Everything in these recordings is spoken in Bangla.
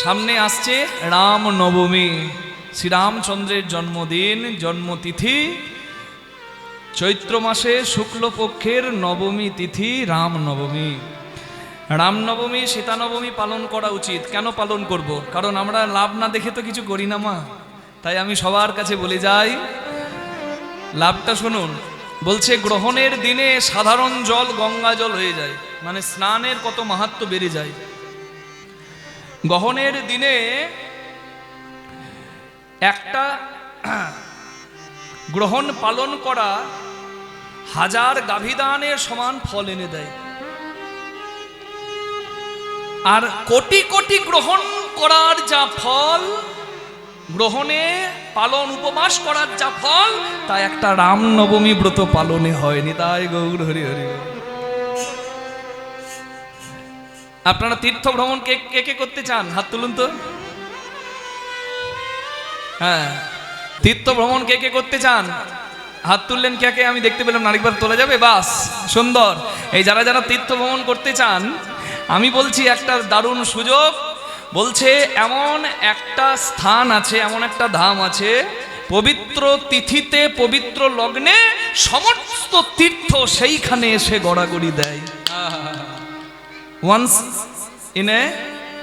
সামনে আসছে রাম নবমী, শ্রীরামচন্দ্রের জন্মদিন, জন্মতিথি চৈত্র মাসে শুক্লপক্ষের নবমী তিথি রাম নবমী। রামনবমী সীতা নবমী পালন করা উচিত। কেন পালন করব? কারণ আমরা লাভ না দেখে তো কিছু করি না মা। তাই আমি সবার কাছে বলে যাই, লাভটা শুনুন। বলছে গ্রহণের দিনে সাধারণ জল গঙ্গা জল হয়ে যায়, মানে স্নানের কত মাহাত্ম্য বেড়ে যায়। গ্রহণের দিনে একটা গ্রহণ পালন করা হাজার গাভীদানের সমান ফল এনে দেয়। আর কোটি কোটি গ্রহণ করার যা ফল, গ্রহণে পালন উপবাস করার যা ফল, তা একটা রামনবমী ব্রত পালনে হয়নি। তাই গৌর হরি হরি। আপনারা তীর্থ ভ্রমণ কে কে করতে চান? হাত তুলুন তো। হ্যাঁ, তীর্থ ভ্রমণ কে কে করতে চান? হাত তুললেন কে কে? আমি দেখতে পেলাম না, আরেকবার তোলা যাবে? বাস, সুন্দর। এই যারা যারা তীর্থ ভ্রমণ করতে চান, আমি বলছি একটা দারুণ সুযোগ। বলছে এমন একটা স্থান আছে, এমন একটা ধাম আছে, পবিত্র তিথিতে পবিত্র লগ্নে সমস্ত তীর্থ সেইখানে এসে গড়াগড়ি দেয়। ওয়ান্স ইন এ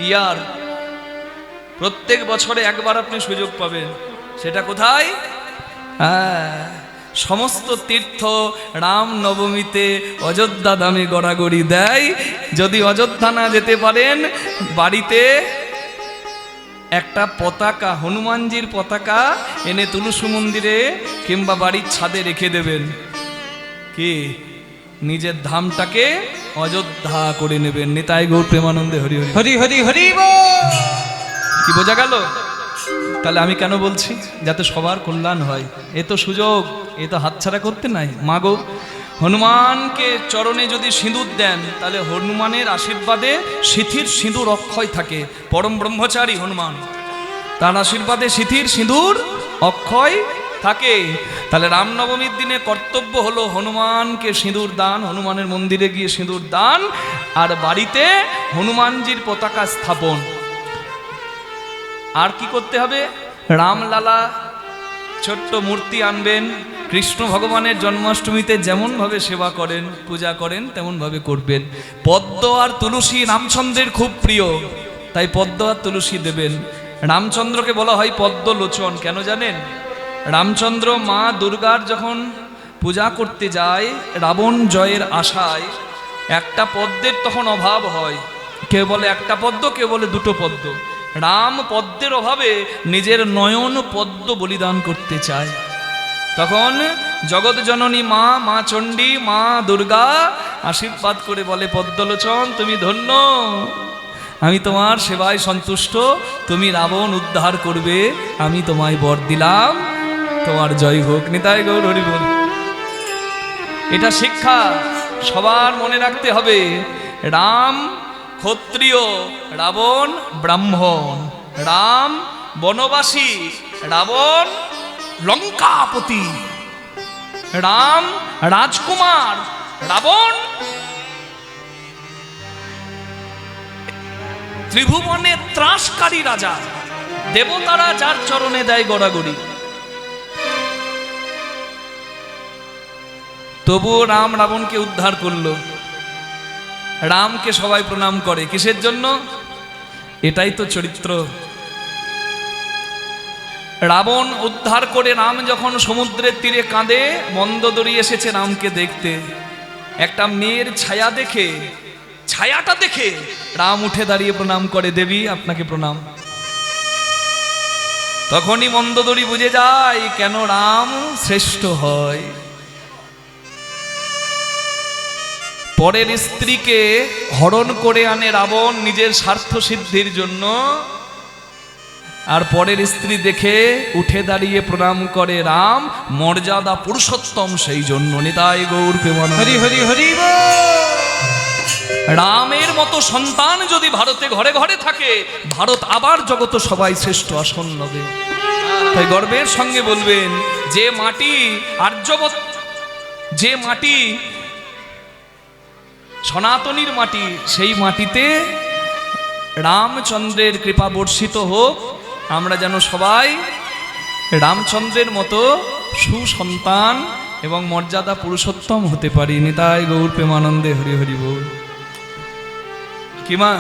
ইয়ার, প্রত্যেক বছরে একবার আপনি সুযোগ পাবেন। সেটা কোথায়? সমস্ত তীর্থ রাম নবমীতে অযোধ্যা ধামে গড়াগড়ি দেয়। যদি অযোধ্যা না যেতে পারেন, বাড়িতে একটা পতাকা, হনুমানজির পতাকা এনে তুলসী মন্দিরে কিংবা বাড়ির ছাদে রেখে দেবেন। কি নিজের ধামটাকে অযোধ্যা করে নেবেন। নিতাই গৌর প্রেমানন্দে হরি হরি হরি হরি হরি বল। কি বোঝা গেল? তাহলে আমি কেন বলছি? যাতে সবার কল্যাণ হয়। এ তো সুযোগ, এ তো হাতছাড়া করতে নাই। মাগো, হনুমানকে চরণে যদি সিঁদুর দেন, তাহলে হনুমানের আশীর্বাদে সিথির সিঁদুর অক্ষয় থাকে। পরম ব্রহ্মচারী হনুমান, তার আশীর্বাদে সিথির সিঁদুর অক্ষয় থাকে। তাহলে রামনবমীর দিনে কর্তব্য হলো হনুমানকে সিঁদুর দান, হনুমানের মন্দিরে গিয়ে সিঁদুর দান, আর বাড়িতে হনুমানজির পতাকা স্থাপন। আর কি করতে হবে? রামলালা ছোট্ট মূর্তি আনবেন। কৃষ্ণ ভগবানের জন্মাষ্টমীতে যেমনভাবে সেবা করেন, পূজা করেন, তেমনভাবে করবেন। পদ্ম আর তুলসী রামচন্দ্রের খুব প্রিয়, তাই পদ্ম আর তুলসী দেবেন। রামচন্দ্রকে বলা হয় পদ্মলোচন। কেন জানেন? রামচন্দ্র মা দুর্গার যখন পূজা করতে যায় রাবণ জয়ের আশায়, একটা পদ্মের তখন অভাব হয়। কেউ বলে একটা পদ্ম, কেউ বলে দুটো পদ্ম। রাম পদ্মের অভাবে নিজের নয়ন পদ্ম বলিদান করতে চায়। তখন জগৎ জননী মা, মা চণ্ডী, মা দুর্গা আশীর্বাদ করে বলে, পদ্মলোচন তুমি ধন্য, আমি তোমার সেবায় সন্তুষ্ট, তুমি রাবণ উদ্ধার করবে, আমি তোমায় বর দিলাম, তোমার জয় হোক। নিতাই গৌর হরি বল। এটা শিক্ষা সবার মনে রাখতে হবে। রাম ক্ষত্রিয়, রাবণ ব্রাহ্মণ। রাম বনবাসী, রাবণ লঙ্কাপতি। রাম রাজকুমার, রাবণ ত্রিভুবনের ত্রাসকারী রাজা। দেবতারা যার চরণে দেয় গড়াগড়ি। তবুও রাম রাবণকে উদ্ধার করলো। রামকে সবাই প্রণাম করে কিসের জন্য? এটাই তো চরিত্র। রাবণ উদ্ধার করে রাম যখন সমুদ্রের তীরে কাঁদে, মন্দোদরী এসেছে রামকে দেখতে। একটা মেয়ের ছায়া দেখে, ছায়াটা দেখে রাম উঠে দাঁড়িয়ে প্রণাম করে, দেবী আপনাকে প্রণাম। তখনই মন্দোদরী বুঝে যায় কেন রাম শ্রেষ্ঠ হয়। পরের স্ত্রীকে হরণ করে আনে রাবণ নিজের স্বার্থ সিদ্ধির জন্য, আর পরের স্ত্রী দেখে উঠে দাঁড়িয়ে প্রণাম করে রাম, মর্যাদা পুরুষোত্তম সেই জন্য। নিতাই গৌর প্রেমানন্দ হরি হরি হরি বল। রামের মতো সন্তান যদি ভারতে ঘরে ঘরে থাকে, ভারত আবার জগত সবাই শ্রেষ্ঠ আসন নেবে। তাই গর্বের সঙ্গে বলবেন, যে মাটি আর্যবত, যে মাটি সনাতনীর মাটি, সেই মাটিতে রামচন্দ্রের কৃপা বর্ষিত হোক, আমরা যেন সবাই রামচন্দ্রের মতো সুসন্তান এবং মর্যাদা পুরুষোত্তম হতে পারি। নিতাই গৌর প্রেমানন্দে হরি হরি বল। কি মা,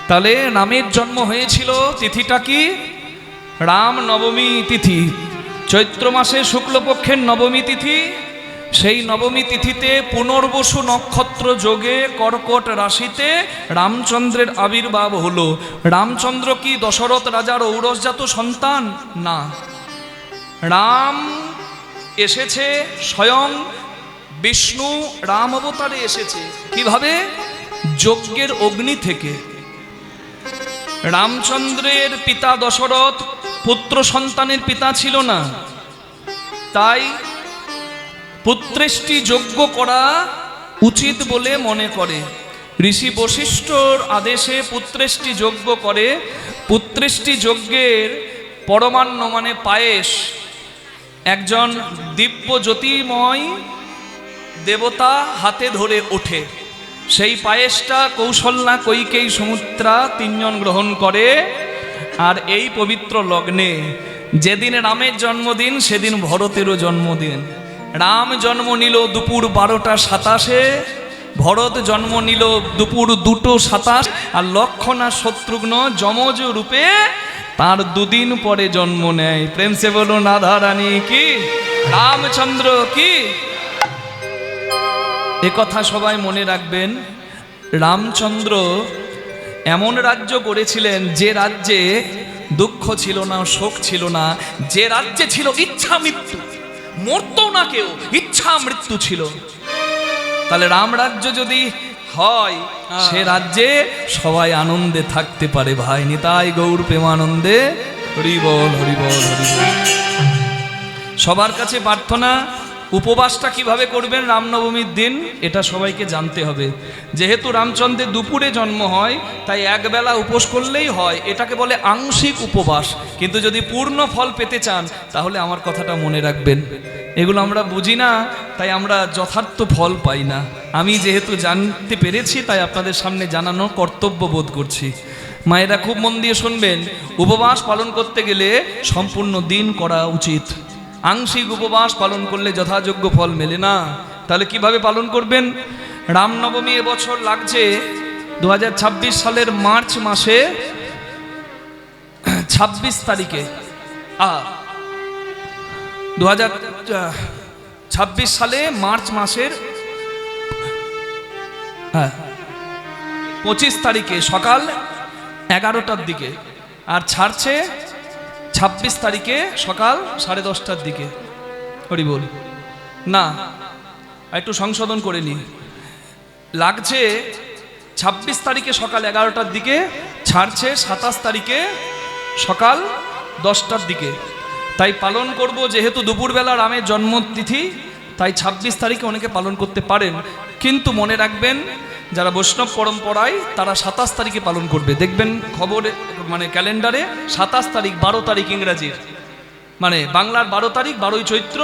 তাহলে রামের জন্ম হয়েছিল তিথিটা কি? রাম নবমী তিথি, চৈত্র মাসে শুক্লপক্ষের নবমী তিথি। সেই নবমী তিথিতে পুনর্বসু নক্ষত্র যোগে কর্কট রাশিতে রামচন্দ্রের আবির্ভাব হলো। রামচন্দ্র কি দশরথ রাজার ঔরসজাত সন্তান? না, রাম এসেছে স্বয়ং বিষ্ণু রাম অবতারে এসেছে। কিভাবে? যজ্ঞের অগ্নি থেকে। রামচন্দ্রের পিতা দশরথ পুত্র সন্তানের পিতা ছিল না, তাই পুত্রেষ্টি যজ্ঞ করা উচিত বলে মনে করে। ঋষি বশিষ্ঠর আদেশে পুত্রেষ্টি যজ্ঞ করে। পুত্রেষ্টি যজ্ঞের পরমান্ন মানে পায়েস একজন দিব্য জ্যোতির্ময় দেবতা হাতে ধরে ওঠে। সেই পায়েসটা কৌশল্যা, কৈকেয়ী, সুমিত্রা তিনজন গ্রহণ করে। আর এই পবিত্র লগ্নে যেদিন রামের জন্মদিন সেদিন ভরতেরও জন্মদিন। রাম জন্ম নিল দুপুর 12:27, ভরত জন্ম নিল দুপুর 2:27, আর লক্ষণ আর শত্রুঘ্ন যমজ রূপে তার দুদিন পরে জন্ম নেয়। প্রেম সে বলুন রাধা রানী কি, রামচন্দ্র কি। কথা সবাই মনে রাখবেন। রামচন্দ্র এমন রাজ্য গড়েছিলেন যে রাজ্যে দুঃখ ছিল না, শোক ছিল না, যে রাজ্যে ছিল ইচ্ছা মৃত্যু, মরতো না কেউ, ইচ্ছা মৃত্যু ছিল। তাহলে রাম রাজ্য যদি হয় সে রাজ্যে সবাই আনন্দে থাকতে পারে। ভাই নিতাই গৌর প্রেমানন্দে হরি বল, হরি বল, হরি বল। সবার কাছে প্রার্থনা, উপবাসটা কিভাবে করবেন রামনবমীর দিন এটা সবাইকে জানতে হবে। যেহেতু রামচন্দ্রের দুপুরে জন্ম হয় তাই একবেলা উপোস করলেই হয়, এটাকে বলে আংশিক উপবাস। কিন্তু যদি পূর্ণ ফল পেতে চান তাহলে আমার কথাটা মনে রাখবেন। এগুলো আমরা বুঝি না, তাই আমরা যথার্থ ফল পাই না। আমি যেহেতু জানতে পেরেছি তাই আপনাদের সামনে জানানোর কর্তব্য বোধ করছি। মায়েরা খুব মন দিয়ে শুনবেন, উপবাস পালন করতে গেলে সম্পূর্ণ দিন করা উচিত। আংশিক উপবাস পালন করলে যথাযোগ্য ফল মেলে না। তাহলে কিভাবে পালন করবেন? রামনবমী এবছর লাগছে 2026 সালের মার্চ মাসে 26 তারিখে। 2026 সালে মার্চ মাসের 25 তারিখে সকাল 11টার দিকে, আর ছাড়ছে 26 তারিখে সকাল 10:30টার দিকে। হরি বল। না, একটু সংশোধন করে নি, লাগছে 26 তারিখে সকাল 11টার দিকে, ছাড়ছে 27 তারিখে সকাল 10টার দিকে। তাই পালন করব, যেহেতু দুপুরবেলা রামের জন্মতিথি, তাই 26 তারিখে অনেকে পালন করতে পারেন। কিন্তু মনে রাখবেন, যারা বৈষ্ণব পরম্পরায় তারা 27 তারিখে পালন করবে। দেখবেন খবরে মানে ক্যালেন্ডারে 27 তারিখ, 12 তারিখ ইংরাজির, মানে বাংলার 12 তারিখ 12ই চৈত্র,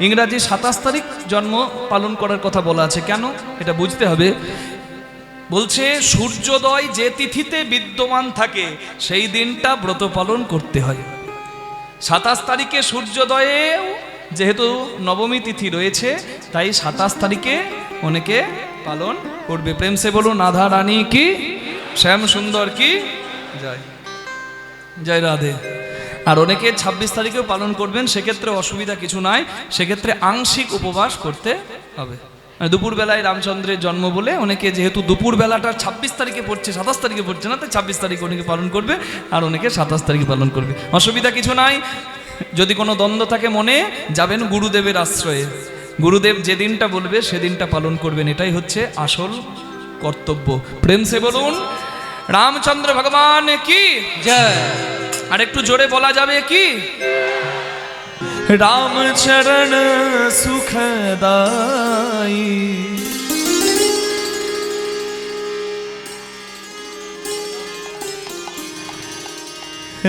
ইংরাজি 27 তারিখ জন্ম পালন করার কথা বলা আছে। কেন এটা বুঝতে হবে। বলছে সূর্যোদয় যে তিথিতে বিদ্যমান থাকে সেই দিনটা ব্রত পালন করতে হয়। 27 তারিখে সূর্যোদয়ে যেহেতু নবমী তিথি রয়েছে তাই 27 তারিখে অনেকে পালন করবে। প্রেম সে বলুন রাধা রানী কি, শ্যাম সুন্দর কি, জয় জয় রাধে। আর অনেকে 26 তারিখেও পালন করবেন, সেক্ষেত্রে অসুবিধা কিছু নাই। সেক্ষেত্রে আংশিক উপবাস করতে হবে। দুপুরবেলায় রামচন্দ্রের জন্ম বলে অনেকে, যেহেতু দুপুরবেলাটা 26 তারিখে পড়ছে, 27 তারিখে পড়ছে না, তাই 26 তারিখে অনেকে পালন করবে, আর অনেকে 27 তারিখে পালন করবে। অসুবিধা কিছু নাই। যদি কোনো দ্বন্দ্ব থাকে মনে, যাবেন গুরুদেবের আশ্রয়ে। গুরুদেব যে দিনটা বলবে সেদিনটা পালন করবেন, এটাই হচ্ছে আসল কর্তব্য। প্রেম সে বলুন রামচন্দ্র ভগবান কি জয়। আর একটু জোরে বলা যাবে কি, রাম চরণ সুখদাই,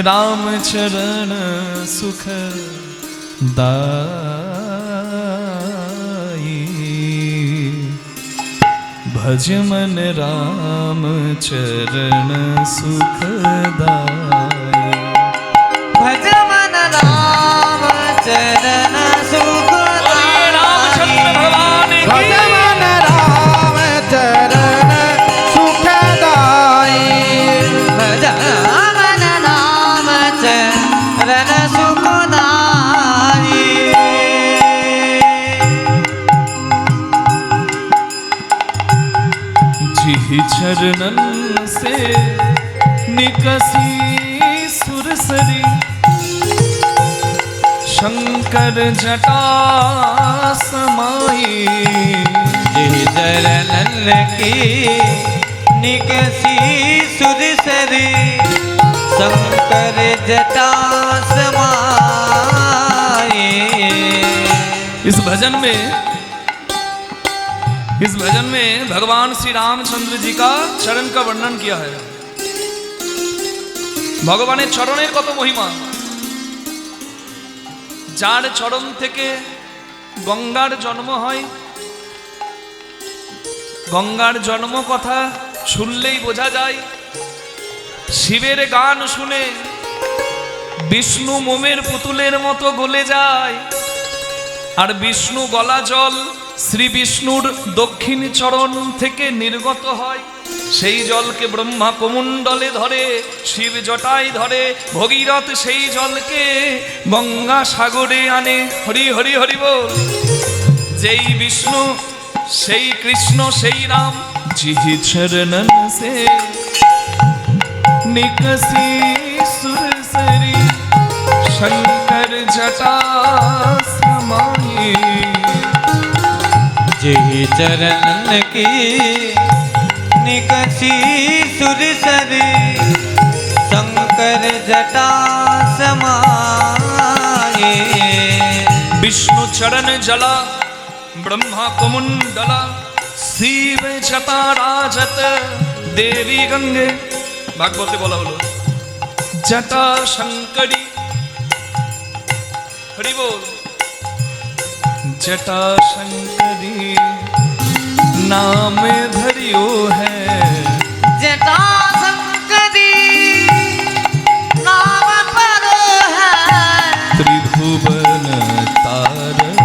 রাম চরণ সুখদাই, भज मन राम चरण सुखदाई। भज मन राम चरण सुखदाई। रामचंद्र भगवान की भज मन राम चरण सुखदाई। भज मन राम चरण सुखदाई। जिहि चरणन से निकसी सुरसरी, शंकर जटा समाई। जिहि चरणन की निकसी सुरसरी, शंकर जटा समाई। इस भजन में भगवान श्री रामचंद्र जी का चरण का वर्णन किया है। भगवाনের চরণের কত মহিমা। যার চরণ থেকে গঙ্গার জন্ম হয়, গঙ্গার জন্ম কথা শুনলেই বোঝা যায়। শিবের গান শুনে বিষ্ণু মোমের পুতুলের মতো গলে যায়। আর বিষ্ণু গলা জল শ্রী বিষ্ণুর দক্ষিণ চরণ থেকে নির্গত হয়। সেই জলকে ব্রহ্মা কমণ্ডলে ধরে, শিব জটায় ধরে, ভগীরথ সেই জলকে গঙ্গা সাগরে আনে। হরি হরি হরি বল। যেই বিষ্ণু, সেই কৃষ্ণ, সেই রাম। जिहि चरणन से निकसी सुरसरी, शंकर जटा समाई। जिहि चरणन की निकसी सुरसरी, शंकर जटा समाए। विष्णु चरण जला ब्रह्मा कुमुंडला, शिव जटा राजत देवी गंगे। भागवते बोला हलो जटा शंकरी। हरि बोल। जटा शंकरी नाम धरियो है, जटा शंकरी नाम परो है। त्रिभुवन तारण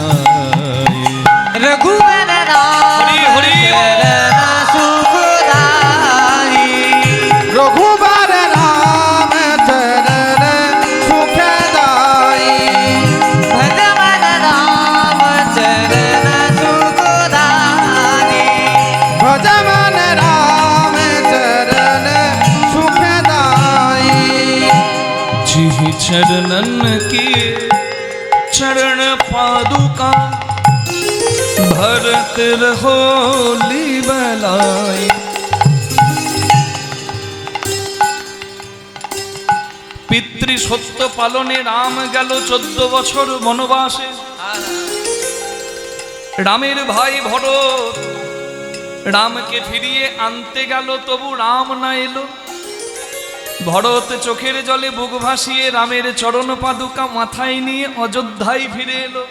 आए। रघुवर राम हरि हरि चरण सुखदाई। रघुवर राम चरण सुखदाई। भज मन राम चरण सुखदाई। भज मन राम चरण सुखदाई। जिहि चरणन की चरण पादुका, भरत रहो बलाई। পিতৃ সত্য পালনে রাম গেল 14 বছর বনবাসে। রামের ভাই ভরত রামকে ফিরিয়ে আনতে গেল, তবু রাম না এলো। ভরত চোখের জলে বুক ভাসিয়ে রামের চরণ পাদুকা মাথায় নিয়ে অযোধ্যায় ফিরে এলো।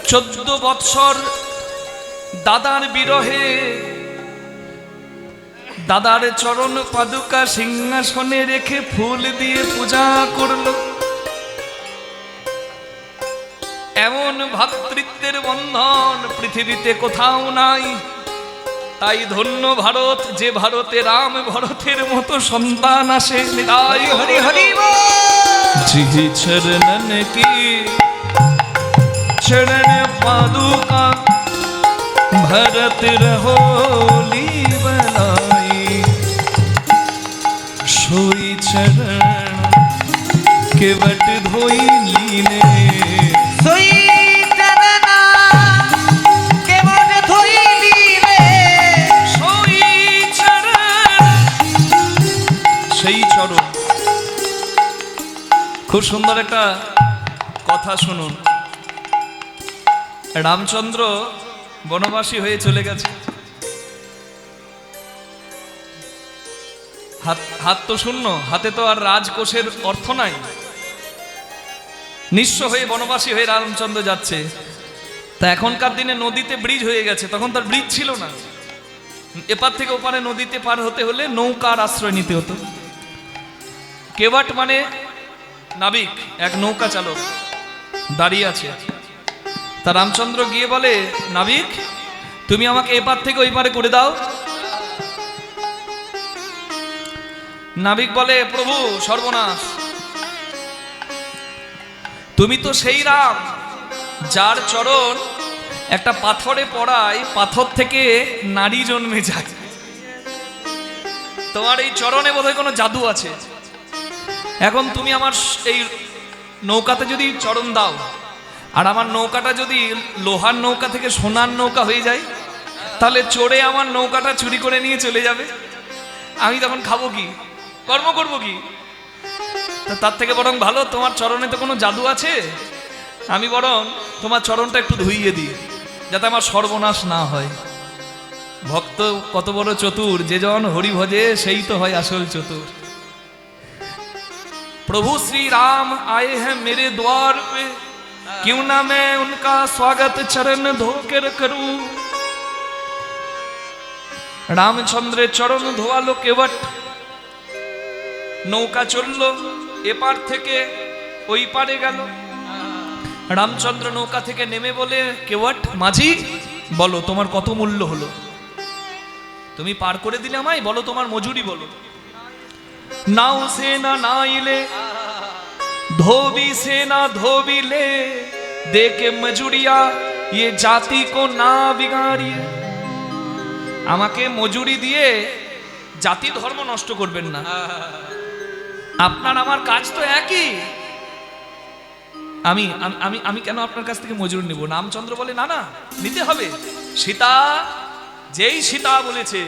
14 বৎসর দাদার বিরহে দাদার চরণ পাদুকা সিংহাসনে রেখে ফুল দিয়ে পূজা করলো। এমন ভ্রাতৃত্বের বন্ধন পৃথিবীতে কোথাও নাই। তাই ধন্য ভারত, যে ভারতে রাম ভরতের মতো সন্তান আসে। নিতাই হরি হরি বল। जिहि चरणन की चरण पादुका, भरत रहो बलाई। सोई चरण केवट धोई लीने, सोई चरण केवट धोई लीने। सोई चरण সেই চরণ। খুব সুন্দর একটা কথা শুনুন। রামচন্দ্র বনবাসী হয়ে চলে গেছে। হাত তো শূন্য, হাতে তো আর রাজকোষের অর্থ নাই। নিঃস্ব হয়ে বনবাসী হয়ে রামচন্দ্র যাচ্ছে। তা এখনকার দিনে নদীতে ব্রিজ হয়ে গেছে, তখন তার ব্রিজ ছিল না। এপার থেকে ওপারে নদীতে পার হতে হলে নৌকার আশ্রয় নিতে হতো। কেওয়াট মানে নাবিক, এক নৌকা চালক দাঁড়িয়ে আছে। তা রামচন্দ্র গিয়ে বলে, নাবিক তুমি আমাকে এপার থেকে ওই পারে করে দাও। নাবিক বলে, প্রভু সর্বনাশ, তুমি তো সেই রাম যার চরণ একটা পাথরে পড়ায় পাথর থেকে নারী জন্মে যায়। তোমার এই চরণে বোধহয় কোনো জাদু আছে। এখন তুমি আমার এই নৌকাতে যদি চরণ দাও, আর আমার নৌকাটা যদি লোহার নৌকা থেকে সোনার নৌকা হয়ে যায়, তাহলে চড়ে আমার নৌকাটা চুরি করে নিয়ে চলে যাবে। আমি তখন খাবো কি, কর্ম করবো কি? তার থেকে বরং ভালো, তোমার চরণে তো কোনো জাদু আছে, আমি বরং তোমার চরণটা একটু ধুইয়ে দিই, যাতে আমার সর্বনাশ না হয়। ভক্ত কত বড় চতুর, যে জন হরি ভজে সেই তো হয় আসল চতুর। प्रभु श्री राम आए हैं मेरे द्वार पे, क्यों ना मैं उनका स्वागत चरण धोकर करूं। রামচন্দ্রের চরণ ধোয়ালো কেবট, নৌকা চলল এপার থেকে ওই পারে গেল। রামচন্দ্র নৌকা থেকে নেমে বলে, কেবট মাঝি বলো তোমার কত মূল্য হলো, তুমি পার করে দিলে আমায়, বলো তোমার মজুরি বলো। नाव से ना नाइले, धोबी से ना धोबी ले, दे के मजूरिया ये जाति को ना बिगाड़िए। আমাকে মজুরি দিয়ে জাতি ধর্ম নষ্ট করবেন না, আপনার আমার কাজ তো একই। আমি আমি আমি কেন আপনার কাছ থেকে মজুরি নেব? রামচন্দ্র বলে, না না, নিতে হবে। সীতা, যেই সীতা বলেছে,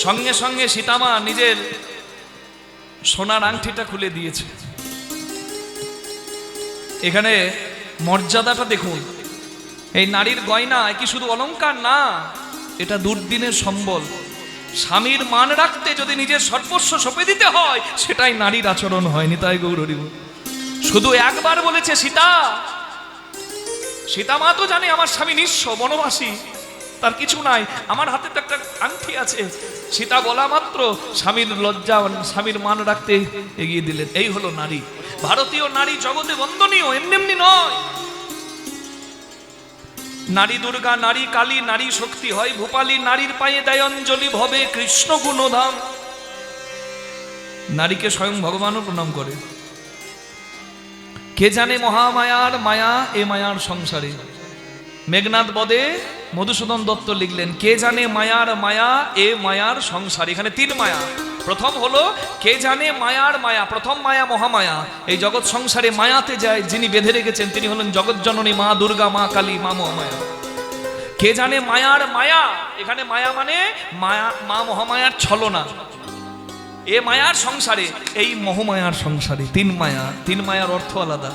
সঙ্গে সঙ্গে সীতামা নিজের সোনার আংটিটা খুলে দিয়েছে। এখানে মর্যাদাটা দেখুন। এই নারীর গয়না কি শুধু অলংকার না, এটা দুর্দিনের সম্বল। স্বামীর মান রাখতে যদি নিজের সর্বস্ব সঁপে দিতে হয়, সেটাই নারীর আচরণ হয়নি। তাই গৌর হরিব শুধু একবার বলেছে সীতা, সীতা মা তো জানে আমার স্বামী নিঃস্ব বনবাসী, তার কিছু নাই, আমার হাতে তো একটা আংটি আছে। সীতা বলা মাত্র স্বামীর লজ্জা, স্বামীর মান রাখতে এগিয়ে দিলেন। এই হলো নারী। ভারতীয় নারী জগতে বন্দনীয়, এমনি এমনি নয়। নারী দুর্গা, নারী কালী, নারী শক্তি হয় ভূপালী, নারীর পায়ে দেয় অঞ্জলি ভবে কৃষ্ণ গুণধাম। নারীকে স্বয়ং ভগবানও প্রণাম করে। কে জানে মহামায়ার মায়া এ মায়ার সংসারে। মেঘনাদ বদে মধুসূদন দত্ত লিখলেন, কে জানে মায়ার মায়া এ মায়ার সংসার। এখানে তিন মায়া। প্রথম হলো কে জানে মায়ার মায়া, প্রথম মায়া মহামায়া। এই জগৎ সংসারে মায়াতে যায় যিনি বেঁধে রেখেছেন, তিনি হলেন জগৎ জননী মা দুর্গা, মা কালী, মা মহামায়া। কে জানে মায়ার মায়া, এখানে মায়া মানে মায়া, মা মহামায়ার ছলনা। এ মায়ার সংসারে, এই মহামায়ার সংসারে। তিন মায়া, তিন মায়ার অর্থ আলাদা।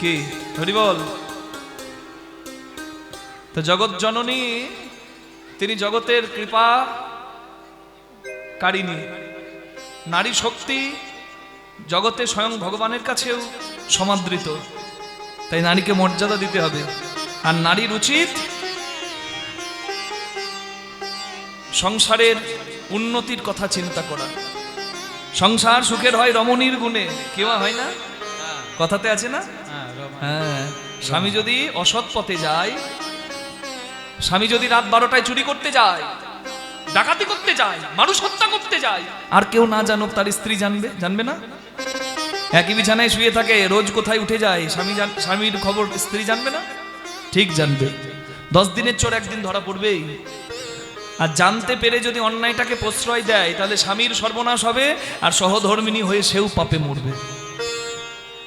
কে হরি বল। তো জগৎ জননী তিনি জগতের কৃপা কারিণী। নারী শক্তি জগতে স্বয়ং ভগবানের কাছেও সমাদৃত। তাই নারীকে মর্যাদা দিতে হবে। আর নারীর উচিত সংসারের উন্নতির কথা চিন্তা করা। সংসার সুখের হয় রমণীর গুণে, কেউ হয় না, কথাতে আছে না? হ্যাঁ, স্বামী যদি অসৎ পথে যায়, স্বামী যদি রাত 12টায় চুরি করতে যায়, ডাকাতি করতে যায়, মানুষ হত্যা করতে যায়, আর কেউ না জানুক, তার স্ত্রী জানবে? জানবে না? একই বিছানায় শুয়ে থাকে, রোজ কোথায় উঠে যায়, স্বামীর খবর স্ত্রী জানবে না? ঠিক জানবে। 10 দিনের চোর একদিন ধরা পড়বেই। আর জানতে পেরে যদি অন্যায়টাকে প্রশ্রয় দেয়, তাহলে স্বামীর সর্বনাশ হবে, আর সহধর্মিণী হয়ে সেও পাপে মরবে।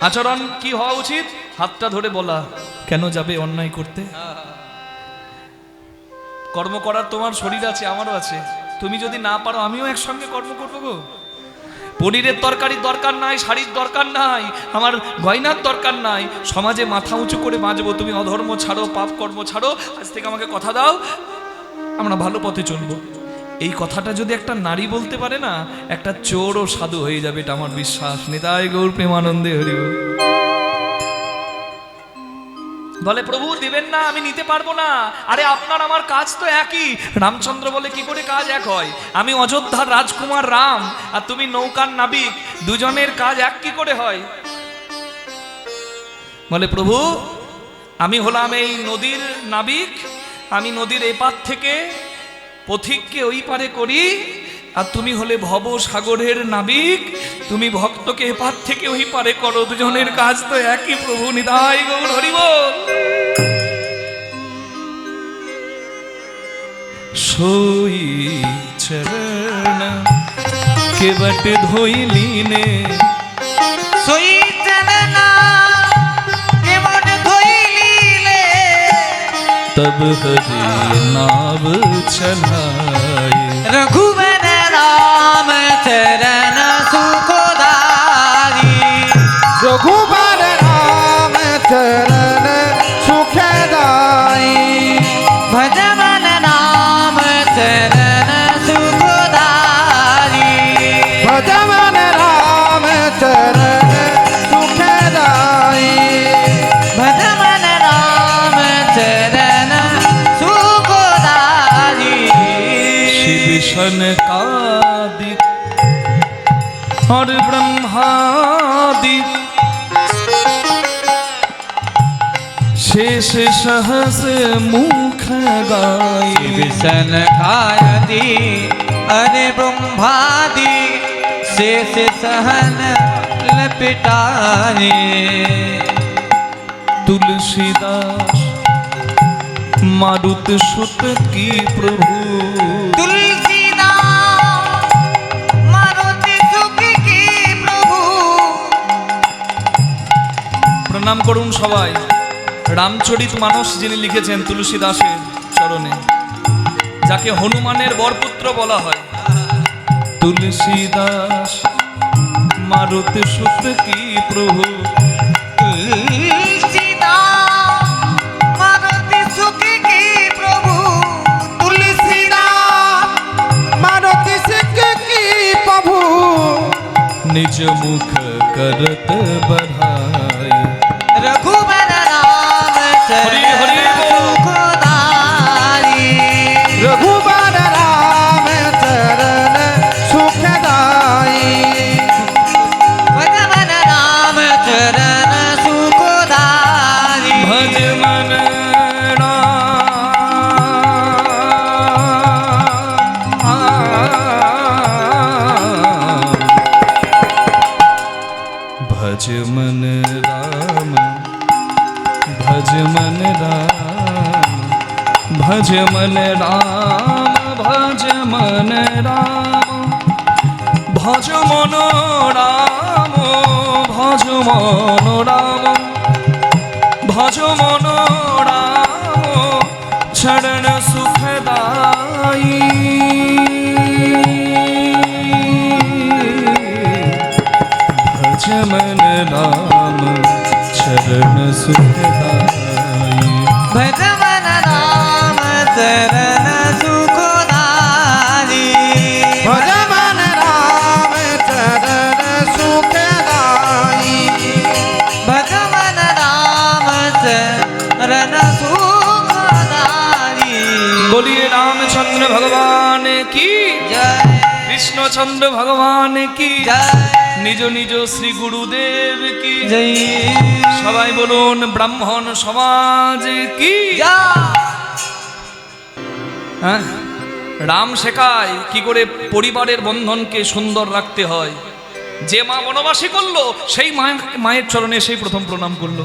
আচরণ কি হওয়া উচিত? হাতটা ধরে বলা, কেন যাবে অন্যায় করতে? কর্ম করার তোমার শরীর আছে, আমারও আছে। তুমি যদি না পারো, আমিও একসঙ্গে কর্ম করবো গো। পনিরের তরকারির দরকার নাই, শাড়ির দরকার নাই, আমার গয়নার দরকার নাই। সমাজে মাথা উঁচু করে বাঁচবো। তুমি অধর্ম ছাড়ো, পাপ কর্ম ছাড়ো, আজ থেকে আমাকে কথা দাও, আমরা ভালো পথে চলবো। এই কথাটা যদি একটা নারী বলতে পারে না, একটা চোরও সাধু হয়ে যাবে, এটা আমার বিশ্বাস। নিতাই গৌর প্রেমানন্দে হরি বল। বলে প্রভু দিবেন না, আমি নিতে পারবো না। আরে আপনার আমার কাজ তো একই। রামচন্দ্র বলে কি করে কাজ এক হয়? আমি অযোধ্যার রাজকুমার রাম আর তুমি নৌকার নাবিক, দুজনের কাজ এক কি করে হয়? বলে প্রভু আমি হলাম এই নদীর নাবিক, আমি নদীর এপার থেকে পথিককে ওই পারে করি, আর তুমি হলে ভব সাগরের নাবিক, তুমি ভক্তকে এপার থেকে ওই পারে করো, দুজনের কাজ তো একই প্রভু। নিতাই গৌর হরি বল। सोई चरण केवट धोइली ने सोई चरण केवट धोइली तब हरि नाव चलाए रघुवर राम चरण सुखदारी रघुवर राम चरण सुखदाई भजमन राम चरण सुखदारी भजमन राम चरण सुखदाई भजमन राम चरण सुखदारी शिव शनकादिक और ब्रह्मादिक शेष सहस मुख गाय विषन कायदी अरे ब्रह्मादि शेष सहन लपिटाए तुलसीदास मारुत सुत की प्रभु तुलसीदास मारुति सुख की प्रभु प्रणाम করুন সবাই। রামচরিত মানস যিনি লিখেছেন তুলসীদাসের চরণে, যাকে হনুমানের বরপুত্র বলা হয়, তুলসীদাস মারুত সুত কি প্রভু तुलसीदास मारुति सुख की प्रभु तुलसीदास मारुति सुख की प्रभु निज मुख करत बढ़ाई रघुवर राम हरि हरि चरण बोल। सुखदारी रघुवर राम चरण सुखदाई भजमन राम चरण सुखदारी भज मन भज मन राम भज मन राम भज मन राम भज मन राम भज मन राम भज मन राम भज मन राम चरण सुखदाई भज मन राम चरण सुखदाई भजमन राम चरण सुखदारी भजमन राम चरण सुखदाई भजमन राम चरण सुखदारी बोलिए रामचंद्र भगवान की जय कृष्णचंद्र भगवान की जय निज निज श्री गुरुदेव की जय সবাই বলুন ব্রাহ্মণ সমাজ কি হ্যাঁ? রাম শেখায় কি করে পরিবারের বন্ধনকে সুন্দর রাখতে হয়। যে মা বনবাসী করলো সেই মায়ের চরণে সেই প্রথম প্রণাম করলো।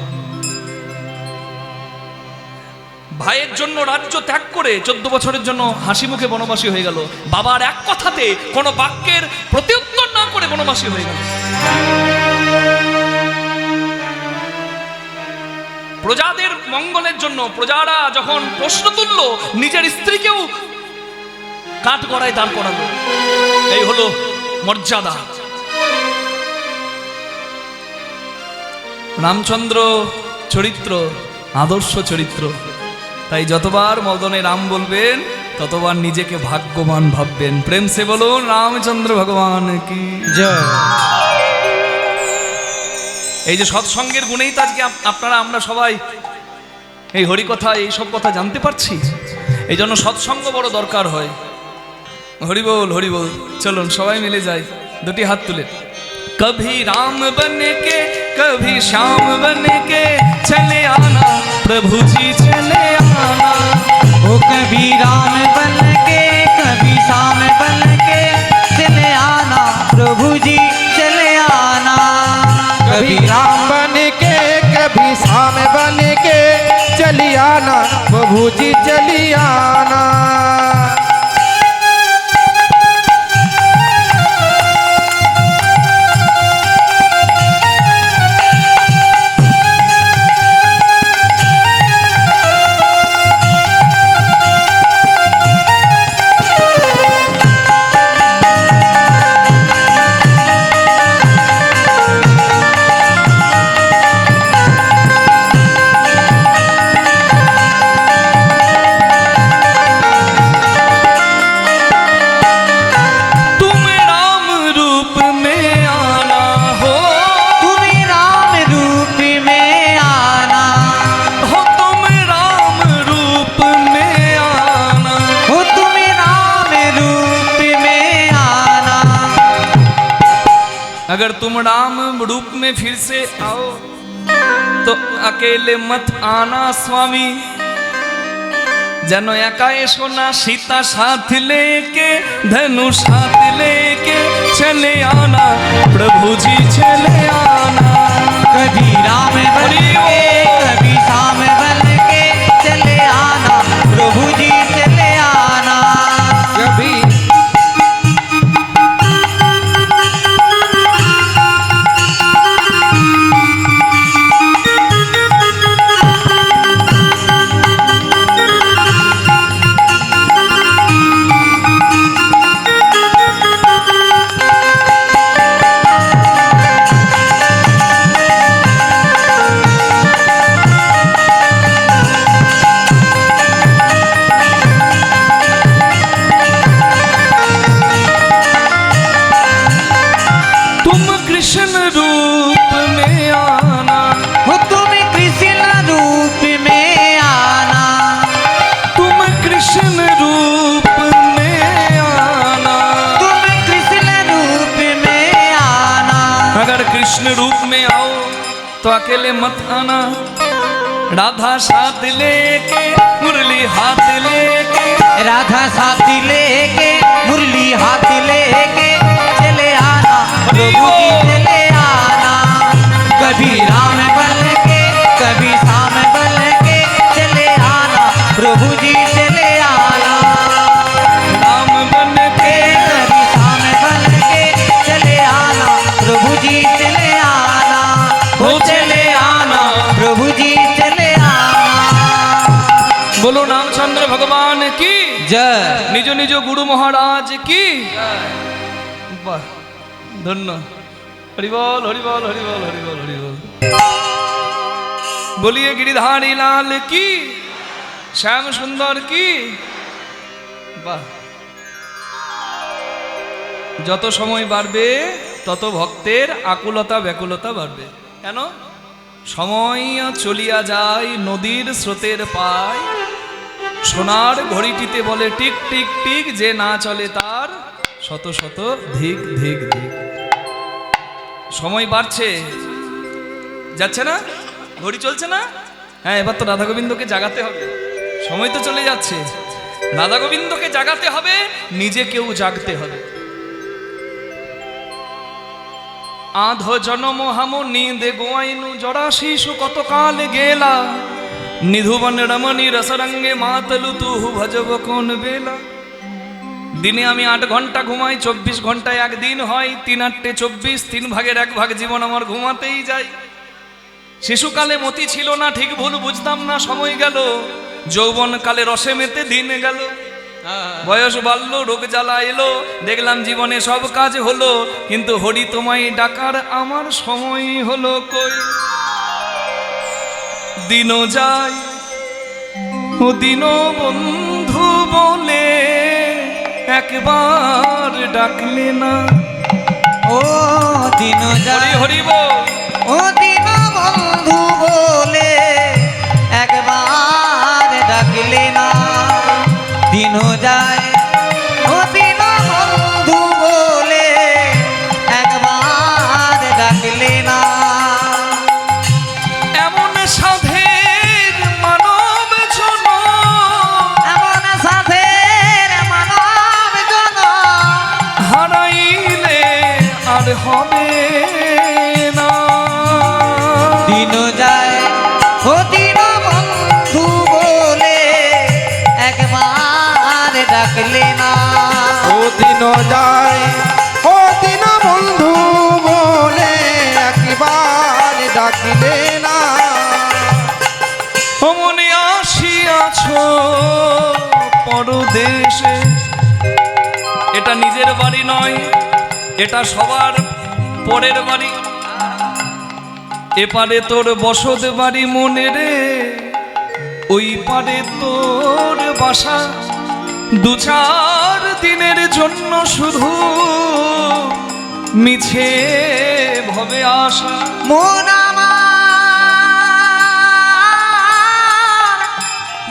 ভাইয়ের জন্য রাজ্য ত্যাগ করে 14 বছরের জন্য হাসি মুখে বনবাসী হয়ে গেল। বাবার এক কথাতে কোনো বাক্যের প্রত্যুত্তর না করে বনবাসী হয়ে গেল। প্রজাদের মঙ্গলের জন্য প্রজারা যখন প্রশ্ন তুলল, নিজের স্ত্রীকেও কাঠ গড়ায় দাঁড় করালো। এই হলো মর্যাদা। রামচন্দ্র চরিত্র আদর্শ চরিত্র। তাই যতবার মদনে রাম বলবেন ততবার নিজেকে ভাগ্যবান ভাববেন। প্রেম সে বলুন রামচন্দ্র ভগবান কি জয়। এই যে সৎসঙ্গের গুণেই তো আজকে আপনারা আমরা সবাই এই হরিকথা এইসব কথা জানতে পারছি। এই জন্য সৎসঙ্গ বড় দরকার হয়। হরি বল হরি বল। চলুন সবাই মিলে যাই, দুটি হাত তুলে। कभी राम बन के कभी श्याम बन के चले आना प्रभु जी चले आना। वो कभी राम बन के कभी श्याम बन के चले आना प्रभु जी चले आना। कभी राम बन के कभी श्याम बन के चली आना प्रभु जी चली आना। अगर तुम राम रूप में फिर से आओ तो अकेले मत आना स्वामी। जनो एका एसो ना सीता साथ लेके धनु साथ लेके चले आना प्रभु जी चले आना। कभी राम बन के कभी श्याम बन के चले आना प्रभु जी चले आना। कभी कृष्ण रूप में आना। हो तुम कृष्ण रूप में आना। तुम कृष्ण रूप में आना। तुम कृष्ण रूप में आना। अगर कृष्ण रूप में आओ तो अकेले मत आना। राधा साथ लेके मुरली हाथ लेके राधा साथ लेके मुरली हाथ लेके चले आना प्रभु जी चले आना। कभी राम बन के कभी श्याम बन के चले आना प्रभु जी चले आना। राम बन के कभी श्याम बन के चले आना प्रभु जी चले आना। हो चले आना प्रभु जी चले आना। बोलो रामचंद्र भगवान की जय। निज निज गुरु महाराज की वाह धन्य। हरि बोल हरि बोल हरि बोल हरि बोल हरि बोल। बोलिए गिरिधारी लाल की, श्याम सुंदर की। বাহ। যত সময় বাড়বে তত ভক্তের আকুলতা ব্যাকুলতা বাড়বে। কেন? সময় চলিয়া যায় নদীর স্রোতের পায়, সোনার ঘড়িটিতে বলে টিক টিক টিক, যে না চলে তার শত শত ধিক ধিক ধিক। সময় বাড়ছে, যাচ্ছে না, ঘড়ি চলছে না। হ্যাঁ, এবার তো রাধা গোবিন্দকে জাগাতে হবে। সময় তো চলে যাচ্ছে, রাধা গোবিন্দকে জাগাতে হবে, নিজেকেও জাগতে হবে। আধো জনম হাম নিন্দে গোয়াইনু জরা শিশু কত কাল গেলা, নিধুবন রমণী রসরঙ্গে মাতলু তুহু ভজব কোন বেলা। দিনে আমি 8 ঘন্টা ঘুমাই, 24 ঘন্টায় একদিন হয়, 3 8 24, 3 ভাগের 1 ভাগ জীবন আমার ঘুমাতেই যায়। শিশুকালে মতি ছিল না, ঠিক ভুল বুঝতাম না, সময় গেল। যৌবন কালে রসে মেতে দিন গেল, বয়স বাড়ল, রোগ জ্বালা এলো, দেখলাম জীবনে সব কাজ হলো, কিন্তু হরি তোমায় ডাকার আমার সময় হলো কই। দিন যায় ও দিন বন্ধু বলে একবার ডাকলে না। ও দিন হরি হরি বল। ও দিন বন্ধু বলে একবার ডাকলে না দিন যায় ও দিন বন্ধু বলে একবার ডাকলে না এমন সাধের মানব জন এমন সাথের মানব জন হারাইলে আর হবে না। দিন যায় ও দিন বন্ধু বলে একবার ডাকলে না ও দিন যায় ও দিন বন্ধু বলে একবার ডাকিলে না। মনে আসিয়াছ পরদেশে, এটা নিজের বাড়ি নয়, এটা সবার পরের বাড়ি। এপারে তোর বসত বাড়ি মনে রে, ওই পারে তোর বাসা। দু চার দিনের জন্য শুধু মিছে ভবে আশা। মন আমার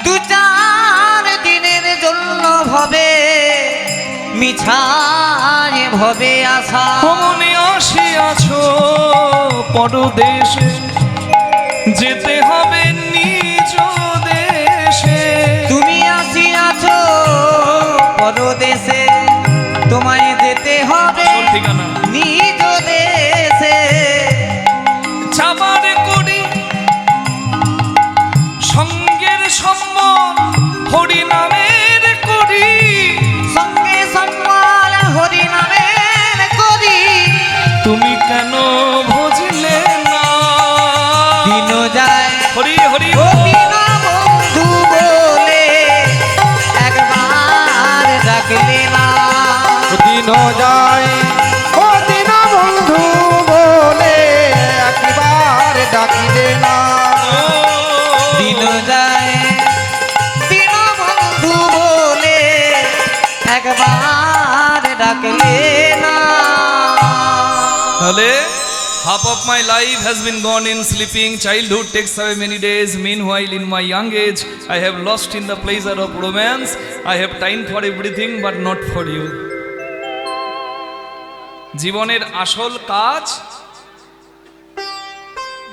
দু চার দিনের জন্য ভবে মিছায় ভবে আশা মনে আসিয়াছ পরদেশে, যেতে হবে নিজ দেশে। তুমি আসিয়াছ পরদেশে তোমায় যেতে হবে আসল ঠিকানা নিজ দেশে যাবার করি সঙ্গের সম্মল হরি নামের করি। সঙ্গে সম্মান হরি নামের করি তুমি কেন বুঝলে না? দিন যায় হরি হরি ও দিন বন্ধু বলে একবার ডাকলে না ও দিন যায় ও দিন বন্ধু বলে একবার ডাকিলে না। দিন যায় দিন বন্ধু বলে একবার ডাকলে না তাহলে half of my life has been gone in sleeping. Childhood takes away many days. Meanwhile, in my young age, I have lost in the pleasure of romance. I have time for everything, but not for you. জীবনের আসল কাজ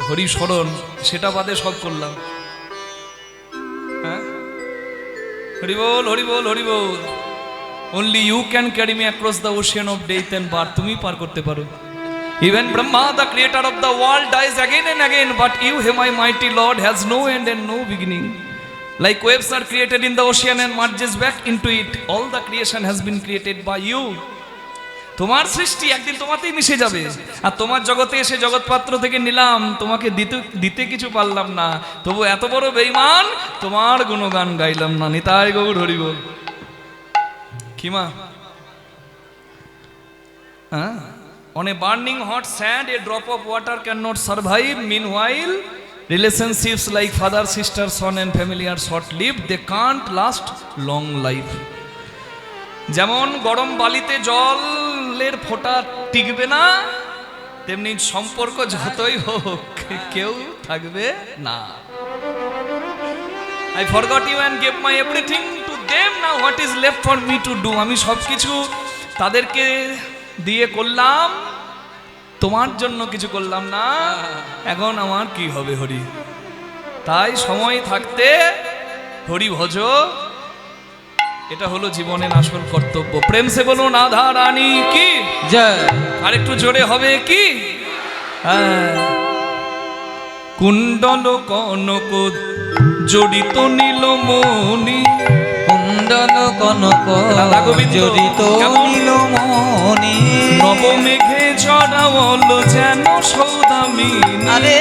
হরি স্মরণ, সেটা বাদে সব করলাম। হ্যাঁ, হরি বল হরি বল হরি বল। Only you can carry me across the ocean of death and birth. তুমি পার করতে পারো। Even Brahma, the creator of the world, dies again and again, but you, my mighty Lord, has no end and no beginning. Like waves are created in the ocean and merges back into it, all the creation has been created by you. তোমার সৃষ্টি একদিন তোমাতেই মিশে যাবে, আর তোমার জগতে এসে জগৎপাত্র থেকে নিলাম, তোমাকে দিতে কিছু পারলাম না, তবু এত বড় বেঈমান তোমার গুণগান গাইলাম না। নিতাই গৌর হরি বল। কি মা? হ্যাঁ, on a burning hot sand a drop of water cannot survive. Meanwhile, relationships like father, sister, son and family are short lived. They can't last long life. যেমন গরম বালিতে জলের ফোঁটা টিকবে না, তেমনি সম্পর্ক যতই হোক কেউ থাকবে না। I forgot you and gave my everything to them. Now what is left for me to do? আমি সবকিছু তাদেরকে দিয়ে করলাম, তোমার জন্য কিছু করলাম না, এখন আমার কি হবে হরি? তাই সময় থাকতে হরি ভজ, এটা হলো জীবনের আসল কর্তব্য। প্রেম সে বলো রাধা রানী কি জয়। আর একটু জোরে হবে কি? হ্যাঁ। কুণ্ডল কনক জড়িত নীলমণি, কুণ্ডল কনক রাধা গোবিন্দ। জড়িত কেমন? নীলমণি নবমেঘে জড়াবল যেন সৌদামিনী। আরে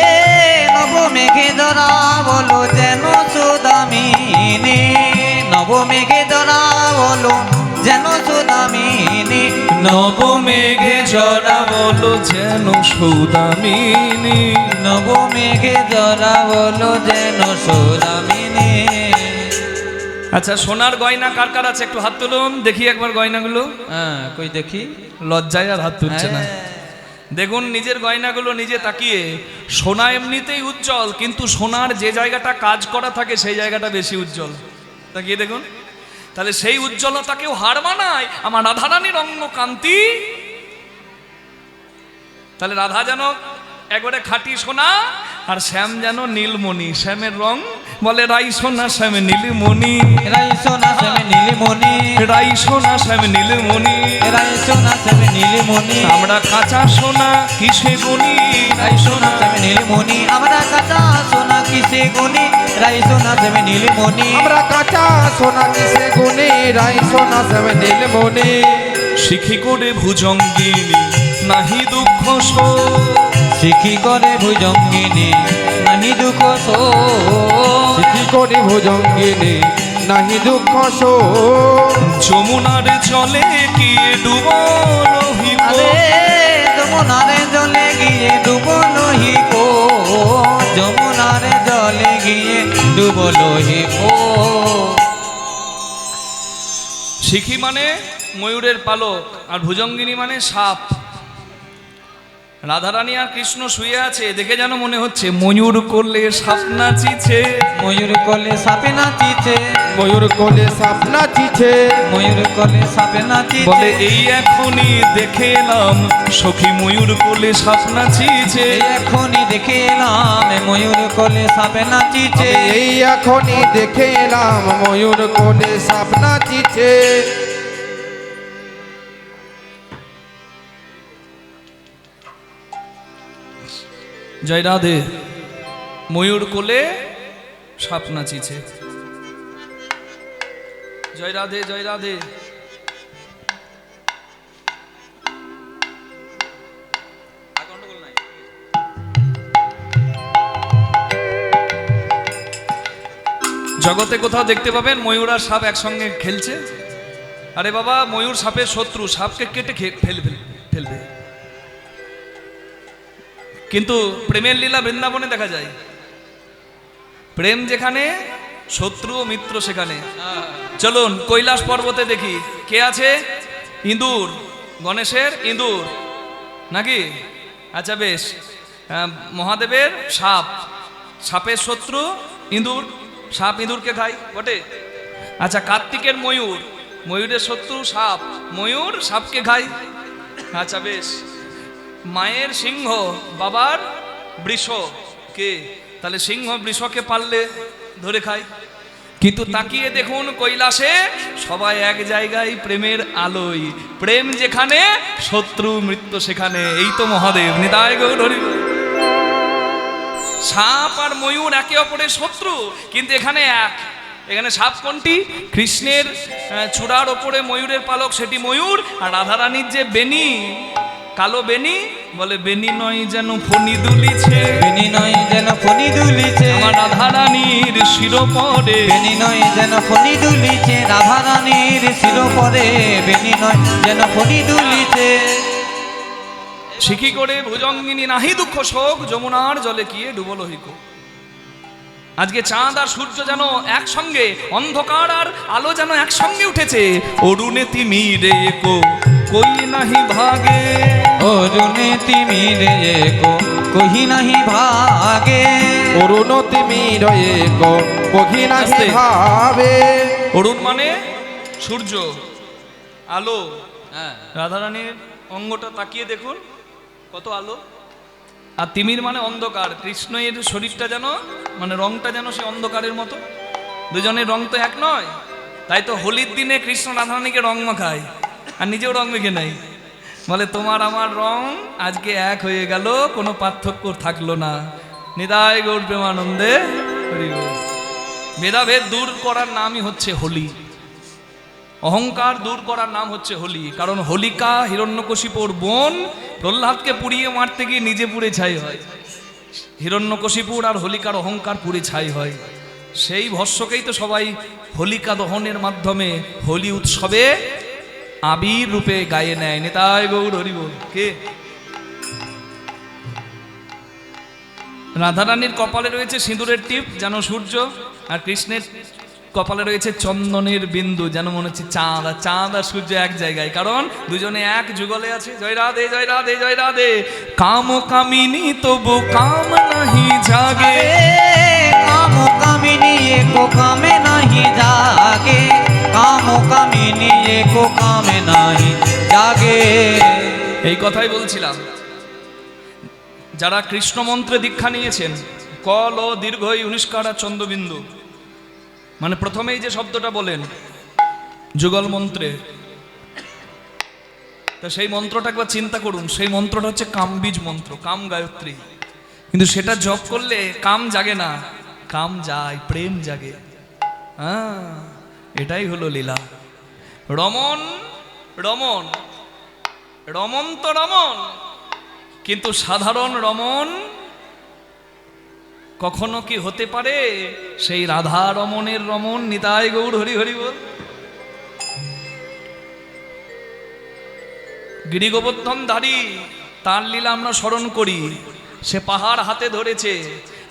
নব মেঘে ধরা বলো যেন সুদামিনী নব মেঘে ধরা বলো যেন সুদামিনী নবমেঘে জড়াবল যেন সৌদামিনী। নব মেঘে ধরা বলো যেন সুদামিনী। আচ্ছা, সোনার গয়না কার কার আছে একটু হাত তুলুন দেখি একবার গয়নাগুলো। হ্যাঁ কই দেখি। লজ্জায় আর হাত তুলছে না। হ্যাঁ। দেখুন নিজের গয়নাগুলো নিজে তাকিয়ে। সোনা এমনিতেই উজ্জ্বল, কিন্তু সোনার যে জায়গাটা কাজ করা থাকে সেই জায়গাটা বেশি উজ্জ্বল। তাকিয়ে দেখুন, তাহলে সেই উজ্জ্বলতাকেও হার মানায় আমার রাধারানীর অঙ্গ কান্তি। তাহলে রাধা যেন একবারে খাঁটি সোনা, আর শ্যাম যেন নীলমণি। শ্যামের রং বলে রাই সোনা শ্যাম নীলমণি, রাই সোনা শ্যামে নীলমণি, রাই সোনা শ্যাম নীলমণি। রাই সোনা শ্যামে নীলমণি, আমরা কাঁচা সোনা কিসে গুনি, রাই সোনা শ্যামে নীলমণি, আমরা কাঁচা সোনা কিসে গুনি, রাই সোনা শ্যামে নীলমণি। আমরা কাঁচা সোনা কিসে গুনি, রাই সোনা শ্যামে নীলমণি। শিখি করে ভুজঙ্গিনী নাহি দুঃখ শোক, শিখি করে ভুজঙ্গিনী নাহি দুঃখ শোক, শিখি করি ভুজঙ্গিনী নাহি দুঃখ শোক। যমুনার জলে গিয়ে ডুবল হিকো, আরে যমুনারে জলে গিয়ে ডুবলো হিকো, যমুনারে জলে গিয়ে ডুবলো হিকো। শিখি মানে ময়ূরের পালক, আর ভুজঙ্গিনী মানে সাপ। রাধারানী আর কৃষ্ণ শুয়ে আছে, দেখে যেন মনে হচ্ছে ময়ূর করলে সাপ নাচিছে, ময়ূর কোলে সাপে নাচিছে, ময়ূর কোলে সাপ নাচিছে। ময়ূর কোলে সাপে নাচিছে। বলে এই এখনই দেখে এলাম সখী ময়ূর করলে সাপ নাচিছে। এই এখনই দেখে এলাম ময়ূর কোলে সাপে নাচিছে। এই এখনই দেখে এলাম ময়ূর কোলে সাপ নাচিছে। জয় রাধে। ময়ূর কোলে সাপ নাচিছে। জয় রাধে, জয় রাধে। জগতে কোথাও দেখতে পাবেন ময়ূর আর সাপ একসঙ্গে খেলছে? আরে বাবা, ময়ূর সাপের শত্রু, সাপকে কেটে ফেলবে। কিন্তু প্রেমের লীলা বৃন্দাবনে দেখা যায়। প্রেম যেখানে, শত্রু ও মিত্র সেখানে। চলুন কৈলাস পর্বতে দেখি কে আছে। ইঁদুর, গণেশের ইঁদুর নাকি? আচ্ছা বেশ। মহাদেবের সাপ, সাপের শত্রু ইঁদুর, সাপ ইঁদুরকে খায় বটে। আচ্ছা কার্তিকের ময়ূর, ময়ূরের শত্রু সাপ, ময়ূর সাপকে খায়। আচ্ছা বেশ। মায়ের সিংহ, বাবার বৃষ, কে? তাহলে সিংহ বৃষকে পারলে ধরে খায়। কিন্তু তাকিয়ে দেখুন কৈলাসে সবাই এক জায়গায়, প্রেমের আলোয়। প্রেম যেখানে, শত্রু মৃত্যু সেখানে। এই তো মহাদেব। নিতাই গৌর হরি। সাপ আর ময়ূর একে অপরের শত্রু, কিন্তু এখানে এক। এখানে সাপ কোনটি? কৃষ্ণের চূড়ার ওপরে ময়ূরের পালক, সেটি ময়ূর। আর রাধারানীর যে বেনি, কালো বেনি, বলে বেনি নয় যেন ফণি দুলিছে, বেনি নয় যেন ফণি দুলিছে, আমার রাধারানীর শিরোপরে। বেনি নয় যেন ফণি দুলিছে, রাধারানীর শিরোপরে। বেনি নয় যেন ফণি দুলিছে। শিখি করে ভুজঙ্গিনী নাহি দুঃখ শোক, যমুনার জলে গিয়ে ডুবলো হিকো। আজকে চাঁদ আর সূর্য যেন একসঙ্গে, অন্ধকার আর আলো যেন একসঙ্গে উঠেছে। অরুণে তিমিরে একো কই নাহি ভাগে, অরুণে তিমিরে একো কহি নাহি ভাগে। অরুণ তিমির এক কহি নাহি আস্তে। ভাবে। অরুণ মানে সূর্য, আলো। রাধারানীর অঙ্গটা তাকিয়ে দেখুন কত আলো। আর তিমির মানে অন্ধকার। কৃষ্ণের শরীরটা যেন, মানে রংটা যেন সে অন্ধকারের মতো। দুজনের রং তো এক নয়। তাই তো হোলির দিনে কৃষ্ণ রাধারানীকে রং মাখায়, আর নিজেও রং মেখে নেয়। বলে তোমার আমার রং আজকে এক হয়ে গেল, কোনো পার্থক্য থাকলো না। নিতাই গৌর প্রেমানন্দে হরি বল। ভেদাভেদ দূর করার নামই হচ্ছে হোলি। অহংকার দূর করার নাম হচ্ছে হোলি। কারণ হোলিকা হিরণ্যকশিপুর বোন, প্রহ্লাদকে পুড়িয়ে মারতে গিয়ে নিজে পুড়ে ছাই হয়। হিরণ্যকশিপুর আর হোলিকার অহংকার পুড়ে ছাই হয়। সেই ভস্যকেই তো সবাই হোলিকা দহনের মাধ্যমে হোলি উৎসবে আবির রূপে গায়ে নেয়। নিতাই গৌর হরি বল। কে? রাধারানীর কপালে রয়েছে সিঁদুরের টিপ যেন সূর্য, আর কৃষ্ণের কপালে রয়েছে চন্দনের বিন্দু যেন মনে হচ্ছে চাঁদ। আর চাঁদ আর সূর্য এক জায়গায়, কারণ দুজনে এক যুগলে আছে। জয় রাধে, জয় রাধে, জয় রাধে। কাম কামিনী তবু কাম নাহি জাগে, কাম कामिनी एको कामे नहीं जागे, काम कामिनी एको कामे नहीं जागे। এই কথাই বলছিলাম, যারা কৃষ্ণ মন্ত্রে দীক্ষা নিয়েছেন, কল ও দীর্ঘই উনিষ্কারা চন্দ্রবিন্দু, মানে প্রথমেই যে শব্দটা বলেন যুগল মন্ত্রে, তা সেই মন্ত্রটা একবার চিন্তা করুন। সেই মন্ত্রটা হচ্ছে কামবীজ মন্ত্র, কাম গায়ত্রী। কিন্তু সেটা জপ করলে কাম জাগে না, কাম যায়, প্রেম জাগে। এটাই হলো লীলা। রমন রমন রমন তো রমন, কিন্তু সাধারণ রমন কখনো কি হতে পারে সেই রাধা রমনের রমন? নিতাই গৌর হরি হরি বল। গিরি গোবর্ধনধারী, তার লীলা আমরা স্মরণ করি। সে পাহাড় হাতে ধরেছে,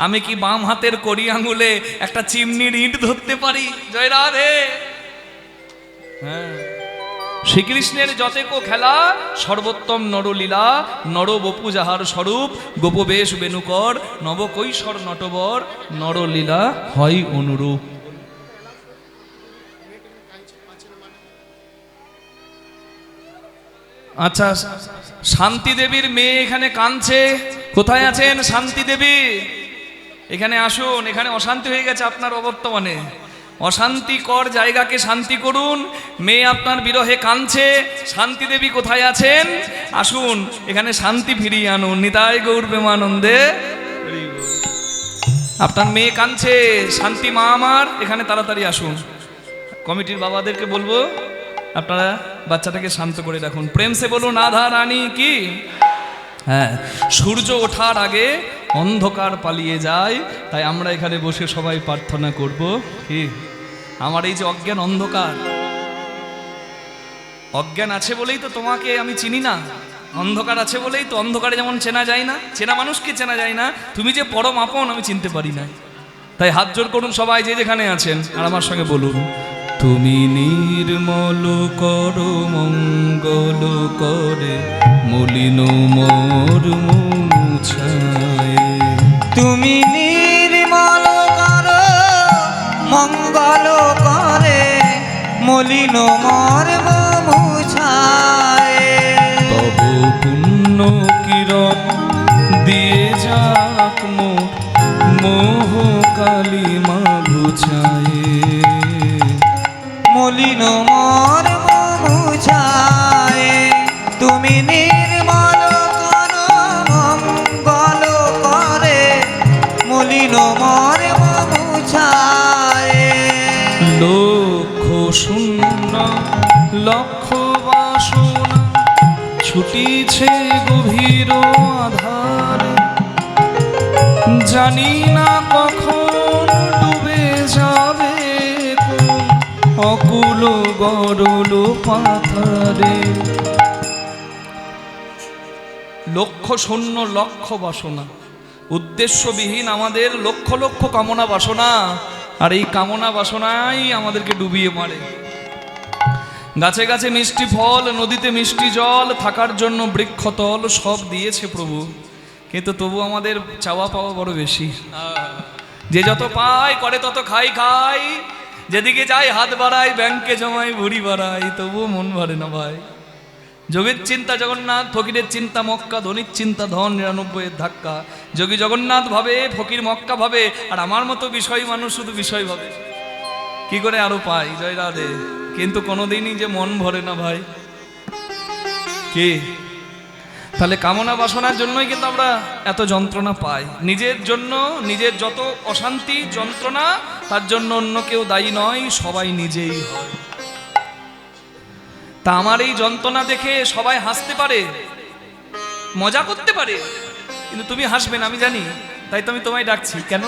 আমি কি বাম হাতের কড়ি আঙুলে একটা চিমনির ইট ধরতে পারি? জয় রাধে। হ্যাঁ, শ্রীকৃষ্ণের যতেকো খেলা, সর্বোত্তম নরলীলা, নর বপু যাহার স্বরূপ, গোপবেশ বেনুকর, নবকৈশোর নটবর, নরলীলা হয় অনুরূপ। আচ্ছা, শান্তি দেবীর মেয়ে এখানে কাঁদছে। কোথায় আছেন শান্তি দেবী? এখানে আসুন। এখানে অশান্তি হয়ে গেছে আপনার অবর্তমানে। অশান্তিকর জায়গাকে শান্তি করুন। মেয়ে আপনার বিরহে কাঁদছে, শান্তি দেবী কোথায় আছেন? আসুন, এখানে শান্তি ফিরিয়ে আনুন। নিতাই গৌর প্রেমানন্দে। আপনার মেয়ে কাঁদছে, শান্তি মা আমার, এখানে তাড়াতাড়ি আসুন। কমিটির বাবাদেরকে বলবো আপনারা বাচ্চাটাকে শান্ত করে রাখুন। প্রেম সে বলুন রাধা রানী কি। হ্যাঁ, সূর্য ওঠার আগে অন্ধকার পালিয়ে যায়, তাই আমরা এখানে বসে সবাই প্রার্থনা করব কি, আমার এই যে অজ্ঞান অন্ধকার, অজ্ঞান আছে বলেই তো তোমাকে আমি চিনি না, অন্ধকার আছে বলেই তো। অন্ধকারে যেমন চেনা যায় না, চেনা মানুষকে চেনা যায় না, তুমি যে পরম আপন আমি চিনতে পারি না। তাই হাত জোর করুন সবাই যে যেখানে আছেন, আর আমার সঙ্গে বলুন, তুমি নির্মল করো মঙ্গল করে মলিন মোর মুছায়। তুমি নির্মল করো মঙ্গল করে মলিন মোর মুছায়। তব পুণ্য কিরণ দিয়ে যাক মোহ কালিমা ঘুচায়। মলিন মোর মুছায়। তুমি নির্মল করো মঙ্গল করে মলিন মোর মুছায়। লক্ষ শূন্য লক্ষ বাসনা ছুটিছে গভীর আধার, জানি না কখন ডুবে যাবে কোন অকুল গরল পাথারে। লক্ষ শূন্য লক্ষ বাসনা, উদ্দেশ্যবিহীন আমাদের লক্ষ লক্ষ কামনা বাসনা, আর এই কামনা বাসনাই আমাদেরকে ডুবিয়ে মারে। গাছে গাছে মিষ্টি ফল, নদীতে মিষ্টি জল, থাকার জন্য বৃক্ষতল সব দিয়েছে প্রভু, কিন্তু তবু আমাদের চাওয়া পাওয়া বড় বেশি। যে যত পায় করে তত খাই খাই, যেদিকে যাই হাত বাড়াই, ব্যাংকে জমাই ভুড়ি বাড়াই, তবুও মন ভরে না ভাই। যোগীর চিন্তা জগন্নাথ, ফকিরের চিন্তা মক্কা, ধনির চিন্তা ধন 99-এর ধাক্কা। যোগী জগন্নাথ ভাবে, ফকির মক্কা ভাবে, আর আমার মতো বিষয় মানুষ শুধু বিষয় ভাবে কি করে আরো পাই। জয় রাধে। কিন্তু কোনোদিনই যে মন ভরে না ভাই। কি তাহলে কামনা বাসনার জন্যই কিন্তু আমরা এত যন্ত্রণা পাই। নিজের জন্য, নিজের যত অশান্তি যন্ত্রণা, তার জন্য অন্য কেউ দায়ী নয়, সবাই নিজেই হয়। তা আমার এই যন্ত্রণা দেখে সবাই হাসতে পারে, মজা করতে পারে, কিন্তু তুমি হাসবে না আমি জানি, তাই তো আমি তোমায় ডাকছি। কেন?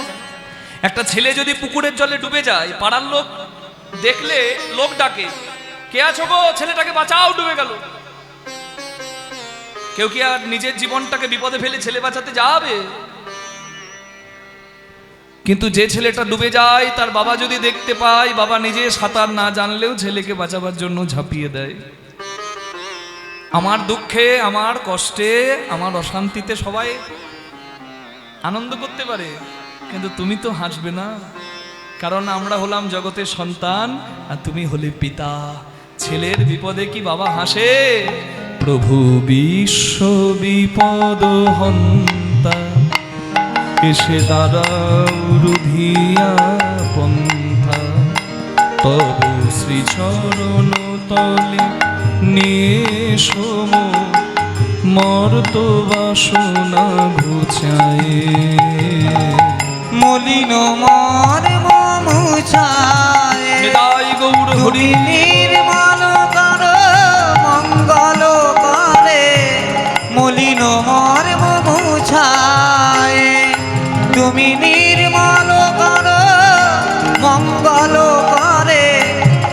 একটা ছেলে যদি পুকুরের জলে ডুবে যায়, পাড়ার লোক দেখলে লোক ডাকে, কে আছো গো, ছেলেটাকে বাঁচাও, ডুবে গেল। কেউ কি আর নিজের জীবনটাকে বিপদে ফেলে ছেলে বাঁচাতে যাবে? কিন্তু যে ছেলেটা ডুবে যায়, তার বাবা যদি দেখতে পায়, বাবা নিজে সাঁতার না জানলেও ছেলেকে বাঁচাবার জন্য ঝাঁপিয়ে দেয়। আমার দুঃখে, আমার কষ্টে, আমার অশান্তিতে সবাই আনন্দ করতে পারে, কিন্তু তুমি তো হাসবে না, কারণ আমরা হলাম জগতের সন্তান আর তুমি হলে পিতা। ছেলের বিপদে কি বাবা হাসে? প্রভু বিশ্ব বিপদ হন্তা, এসে দাঁড়াও রুধিয়া পন্থা, তব শ্রীচরণ তলে নিয়ে সোম মর্ত বাসনা ঘুচায়ে। মলিন মর্ম মুছায় নিতাই গৌর হরি। নির্মল কর মঙ্গল করে, মলিন মর্ম মুছায়। তুমি নির্মল কর মঙ্গল করে,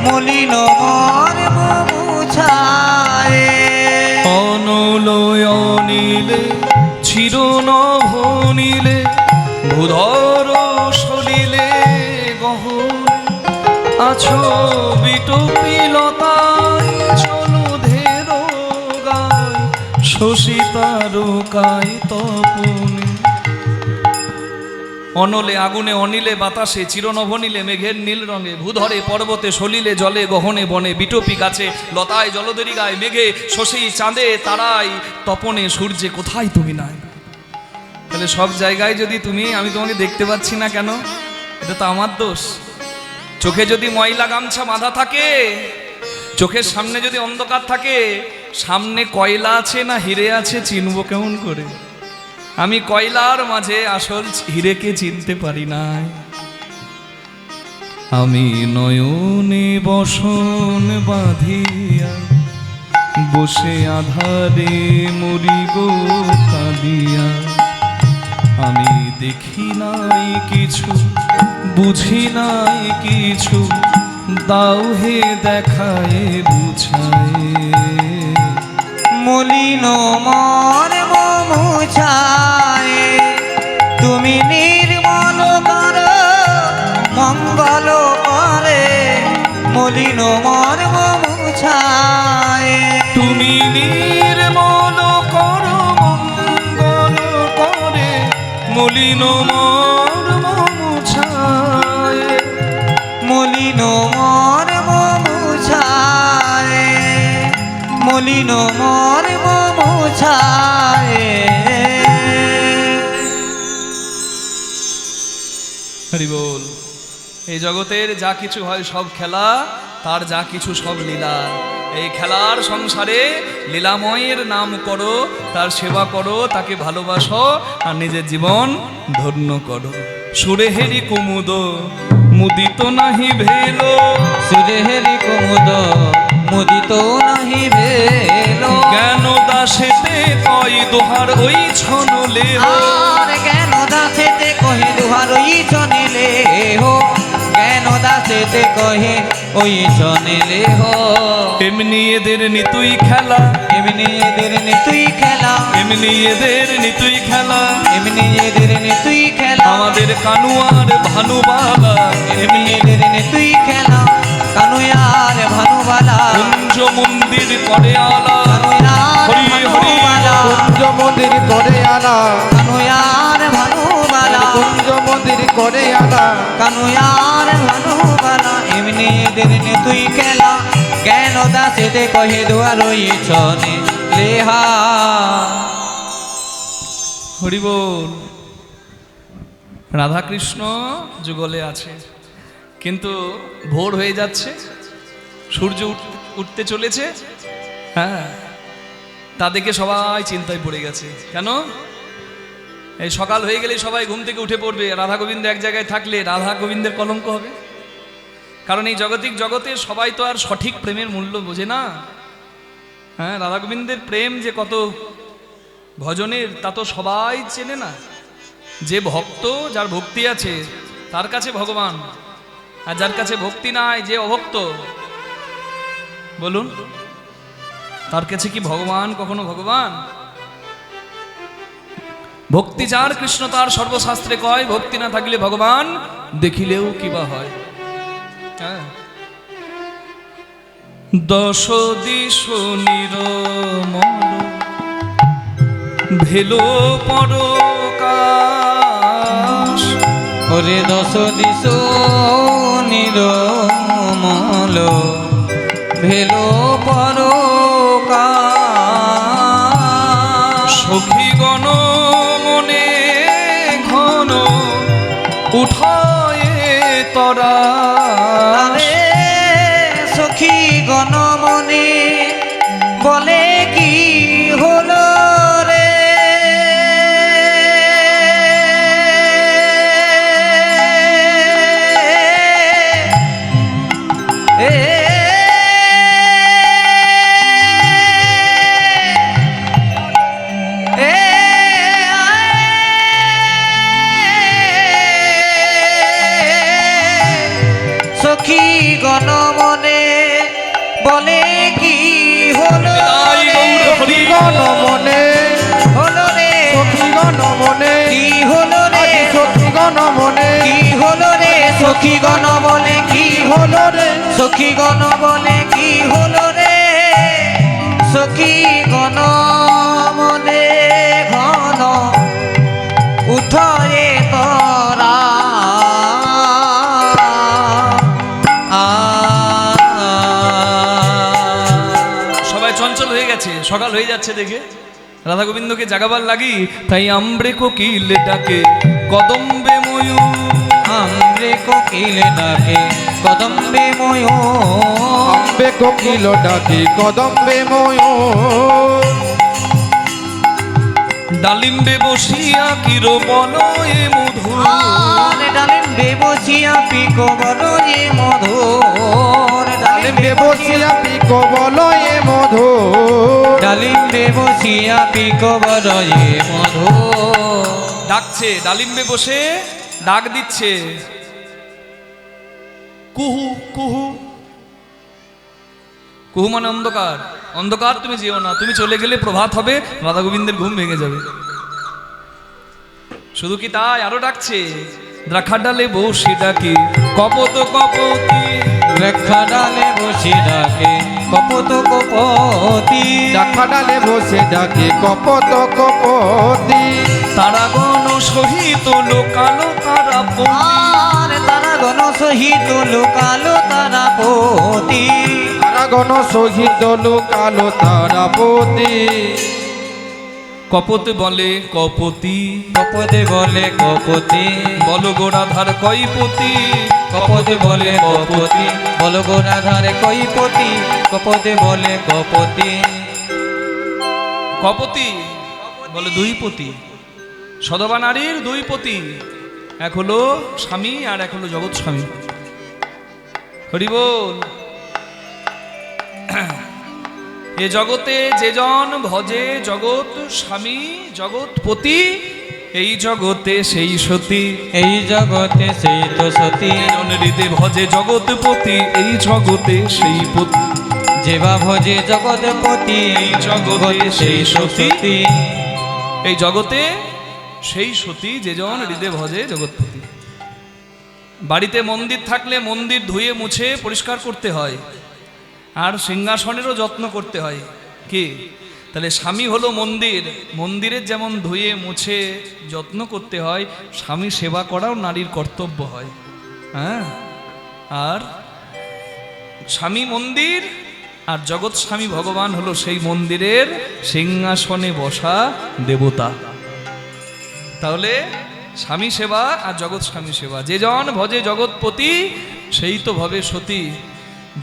মলিন মর্ম মুছায়। অনলয় নীলে চিরনভ নীলে, ভূধর সলিলে গহন আছো বিটপিলতায়, চলুধের গায় শশী তারকায় তপনে। অনলে আগুনে অনিলে বাতাসে, চিরনভনীলে মেঘের নীল রঙে, ভূধরে পর্বতে সলিলে জলে গহনে বনে, বিটপি গাছে লতায় জলদেরি গায়ে, মেঘে শশী চাঁদে তারায় তপনে, সূর্যে কোথায় তুমি নাই? তাহলে সব জায়গায় যদি তুমি, আমি তোমাকে দেখতে পাচ্ছি না কেন? এটা তো আমার দোষ। চোখে যদি ময়লা গামছা বাঁধা থাকে, চোখের সামনে যদি অন্ধকার থাকে, সামনে কয়লা আছে না হিরে আছে চিনবো কেমন করে? আমি কয়লার মাঝে আসল হিরেকে চিনতে পারি নাই। আমি নয়নে বসন বাঁধিয়া, বসে আধারে মরি গো কাঁদিয়া। আমি দেখি নাই কিছু, বুঝি নাই কিছু, দাও হে দেখায় বুঝায়। মলিন মর্ম মুছায়, তুমি নির্মল কর মঙ্গল করে, মলিন মর্ম মুছায়। তুমি নির্মল কর মঙ্গল করে, মলিন মর্ম মুছায়। মলিন মর্ম মুছায়, মলিন মর্ম মুছায়। হরি বল। এই জগতের যা কিছু হয় সব খেলা, তার যা কিছু সব লীলা। এই খেলার সংসারে লীলাময়ের নাম করো, তার সেবা করো, তাকে ভালোবাসো, আর নিজের জীবন ধন্য করো। সুরে হেরি কুমুদ মুদিত নাহি ভেলো, সুরে হেরি কুমুদ মুদিত নাহি ভেলো। জ্ঞান দাসেতে কয় দোহার ওই ছনলে হো, আর জ্ঞান দাসেতে কহে দুহার ওই চনিলে হো, জ্ঞান দাসেতে কহে ওই চনিলে হো। এমনি এদের নিতুই খেলা, এমনি এদের নিতুই খেলা, এমনি এদের নিতুই খেলা, এমনি এদের নিতুই খেলা। আমাদের কানুয়ার ভানুবালা, এমনি এদের নিতুই খেলা, কানুয়ার ভানুবালা। কুঞ্জ মন্দির করে আলা, কানুয়ার হরি হরি ভানুবালা, কুঞ্জ মন্দির করে আনা, কানুয়ার ভানুবালা, কুঞ্জ মন্দির করে আনা। কানুয়ার ভানুবালা। এমনি এদের নিতুই খেলা, জ্ঞান দাসেতে কহে দুয়ার ওই চনে লেহা। হরি বল। রাধাকৃষ্ণ যুগলে আছে, কিন্তু ভোর হয়ে যাচ্ছে, সূর্য উঠতে চলেছে। হ্যাঁ, তা দেখে সবাই চিন্তায় পড়ে গেছে। কেন? এই সকাল হয়ে গেলে সবাই ঘুম থেকে উঠে পড়বে। রাধা গোবিন্দ এক জায়গায় থাকলে রাধা গোবিন্দের কলঙ্ক হবে। কারণ এই জাগতিক জগতে সবাই তো আর সঠিক প্রেমের মূল্য বোঝে না। হ্যাঁ, রাধা গোবিন্দের প্রেম যে কত ভজনের, তা তো সবাই চেনে না। যে ভক্ত, যার ভক্তি আছে, তার কাছে ভগবান, আর যার কাছে ভক্তি নাই, যে অভক্ত, বলুন তার কাছে কি ভগবান কখনো ভগবান? ভক্তি যার কৃষ্ণ তার সর্বশাস্ত্রে কয়, ভক্তি না থাকলে ভগবান দেখিলেও কিবা হয়। হ্যাঁ, দশ দিশ নিরমল ভেলো পরকাশ, ওরে দশ দিশ নিরমল ভেলো পরকা সখীগণ মনে ঘন উঠায়ে তরা আরে সখী গণমনে বলে কি হলো রে সখী গণমনে বলে কি হলো তাই গৌর হরি গণ মনে হলো রে সখীগণ মনে কি হলো রে সখীগণ মনে কি হলো রে সখী গণ বলে কি হলো রে সখী গণ বলে কি হলো রে সখী গণ মনে ঘন উঠয়ে তরা সবাই চঞ্চল হয়ে গেছে, সকাল হয়ে যাচ্ছে দেখে রাধা গোবিন্দকে জাগাবার লাগি, তাই আমরে কোকিল ডাকে কদম্বে ময়ূর, আমরে কোকিল ডাকে কদম্বে ময়ূর আম্বে কোকিল ডাকি কদম্বে ময়ূর ডালিম্বে বসিয়া কির বলয়ে মধু, আর ডালিম্বে বসিয়া পিকো বলয়ে মধুর ডালিম্বে বসিয়া পিকো বলয়ে মধু ডালিম্বে বসিয়া পিকো বলয়ে মধুর ডাকছে, ডালিম্বে বসে ডাক দিচ্ছে, কুহু কুহু। কুহু মানে অন্ধকার, অন্ধকার তুমি যেও না, তুমি চলে গেলে প্রভাত হবে, রাধা গোবিন্দের ঘুম ভেঙে যাবে। শুধু কি তাই, আরো ডাকছে, দ্রাক্ষার ডালে বসে ডাকে কপত কপতি, রেখা ডালে বসে ডাকে কপত কপতি ডাকা ডালে বসে ডাকে কপত কপতি তারাগণ সহিত লোকালো তারা আর তারা গণ সহিত লোকালো তারা পতি তারাগণ সহিত লোকালো তারাপতি কপত বলে কপতি, কপতে বলে কপতি বল গোড়াধার কইপতি, কপতে বলে কপতি বল গোরাধারে কইপতি কপতে বলে কপতি কপতি বলে দুই পতি, সদবা নারীর দুই পতি, এক হলো স্বামী আর এক হলো জগৎ স্বামী। হরি বল। এ জগতে যেজন ভজে জগৎ স্বামী জগৎ পতি, এই জগতে সেই সতী, এই জগতে সেই তো সতী যেজন হৃদে ভজে জগৎপতি, এই জগতে সেই পতি, যেবা ভজে জগৎপতি এই জগতে সেই সতী, এই জগতে সেই সতী যেজন হৃদে ভজে জগৎপতি। বাড়িতে মন্দির থাকলে মন্দির ধুয়ে মুছে পরিষ্কার করতে হয়, আর সিংহাসনেরও যত্ন করতে হয়। কি তাহলে স্বামী হলো মন্দির, মন্দিরের যেমন ধুয়ে মুছে যত্ন করতে হয়, স্বামী সেবা করাও নারীর কর্তব্য হয়। হ্যাঁ, আর স্বামী মন্দির আর জগৎ স্বামী ভগবান হলো সেই মন্দিরের সিংহাসনে বসা দেবতা। তাহলে স্বামী সেবা আর জগৎ স্বামী সেবা, যে জন ভজে জগৎপতি সেই তো ভবে সতী।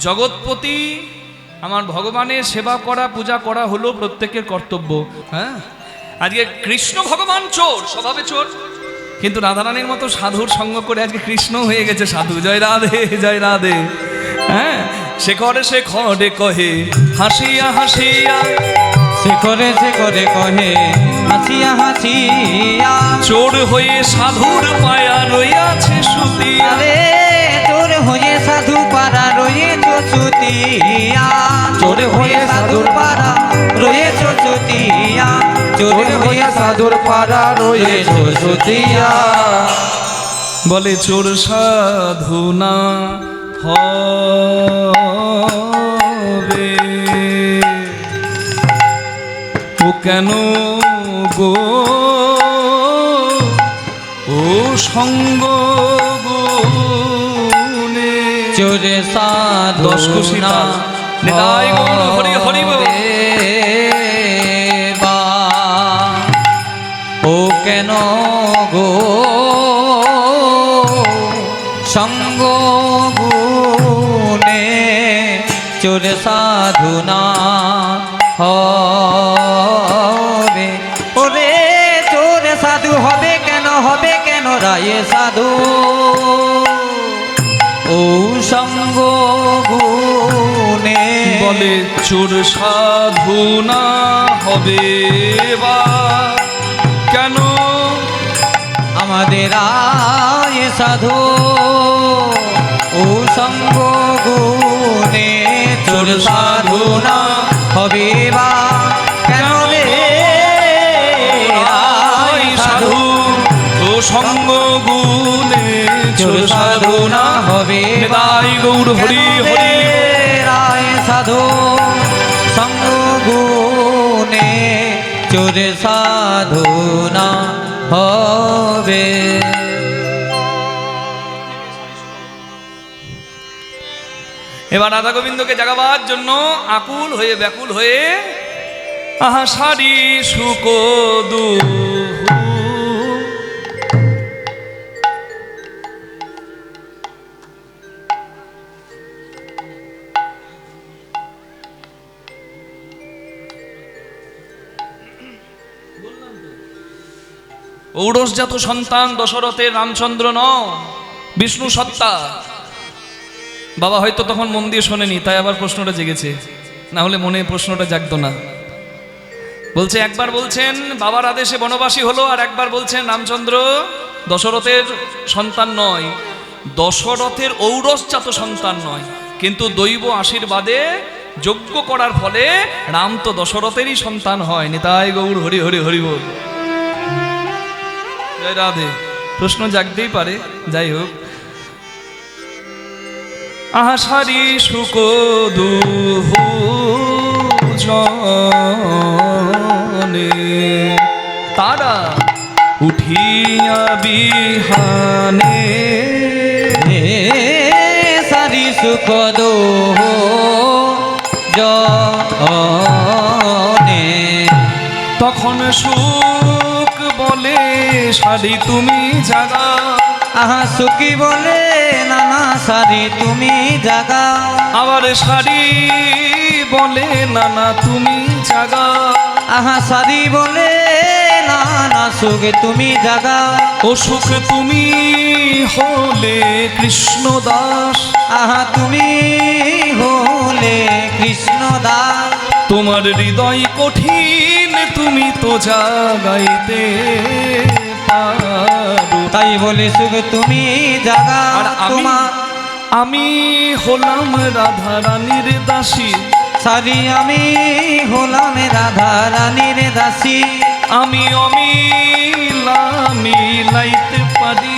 জগৎপতি আমার ভগবানের সেবা করা পূজা করা হলো প্রত্যেকের কর্তব্য। হ্যাঁ, আজকে কৃষ্ণ ভগবান চোর, স্বভাবে চোর, কিন্তু রাধারানীর মতো সাধুর সঙ্গ করে আজকে কৃষ্ণ হয়ে গেছে সাধু। জয় রাধে জয় রাধে। হ্যাঁ, শেখরে শেখরে কহে হাসিয়া হাসিয়া, শেখরে শেখরে কহে হাসিয়া হাসিয়া চোর হয়ে সাধুর পায়া রইয়াছে সুতিয়া, আরে চোর হয়ে সাধু পাড়া রয়েছো সুতিয়া, চোর হয়ে সাধুর পাড়া রয়েছো সুতিয়া, চোর হয়ে সাধুর পাড়া রয়েছো সুতিয়া। বলে চোর সাধু না হবে, ও কেন গো ও সঙ্গ গুণে চোরে সাধু দশ খুশি না তাল। নিতাই গৌর হরি হরি বল। বা ও কেন গো সঙ্গ গুণে চোরে সাধু না হবে ওরে চোরে সাধু হবে কেন রায়ে সাধু ও সঙ্গ গুণে বলে চোর সাধু না হবে বা কেন আমাদের রায় সাধু ও সঙ্গ গুণে চোর সাধু না হবে বা কেন রে রায় সাধু ও সঙ্গ গুণে চোর সাধু না হবে নিতাই গৌর হরি হরি রায় সাধু সঙ্গ গুণে চোর সাধু না হবে। এবার রাধা গোবিন্দকে জাগাবার জন্য আকুল হয়ে ব্যাকুল হয়ে আহা সারি সুকদু ঔরসজাত সন্তান দশরথের রামচন্দ্র ন বিষ্ণু সত্তা। বাবা হয়তো তখন মন দিয়ে শোনেনি, তাই আবার প্রশ্নটা জেগেছে, না হলে মনে প্রশ্নটা জাগতো না। বলছে একবার বলছেন বাবার আদেশে বনবাসী হলো, আর একবার বলছেন রামচন্দ্র দশরথের সন্তান নয়, দশরথের ঔরসজাত সন্তান নয়, কিন্তু দৈব আশীর্বাদে যজ্ঞ করার ফলে রাম তো দশরথেরই সন্তান হয়। নিতাই গৌর হরি হরি হরি বল। জয় রাধে। প্রশ্ন জাগতেই পারে, যাই হোক। আহা সারি সুকদুহু জনে তারা উঠিয়া বিহানে সারি সুখ দো জনে তখন সুখ বলে সারি তুমি জাগা। আহা সুখী বলে নানা সারি তুমি জাগা। আবার সারি বলে নানা তুমি জাগা। আহা সারি বলে নানা সুখ তুমি জাগা। ও সুখ তুমি হলে কৃষ্ণ দাস। আহা তুমি হলে কৃষ্ণ দাস। তোমার হৃদয় কঠিন তুমি তো জাগাইতে পারো। তাই বলে সুখ তুমি জাগা। আর তোমার আমি হলাম রাধা রানীর দাসী। সারি আমি হলাম রাধা রানীর দাসী। আমি অমিলা মিলাইতে পারি।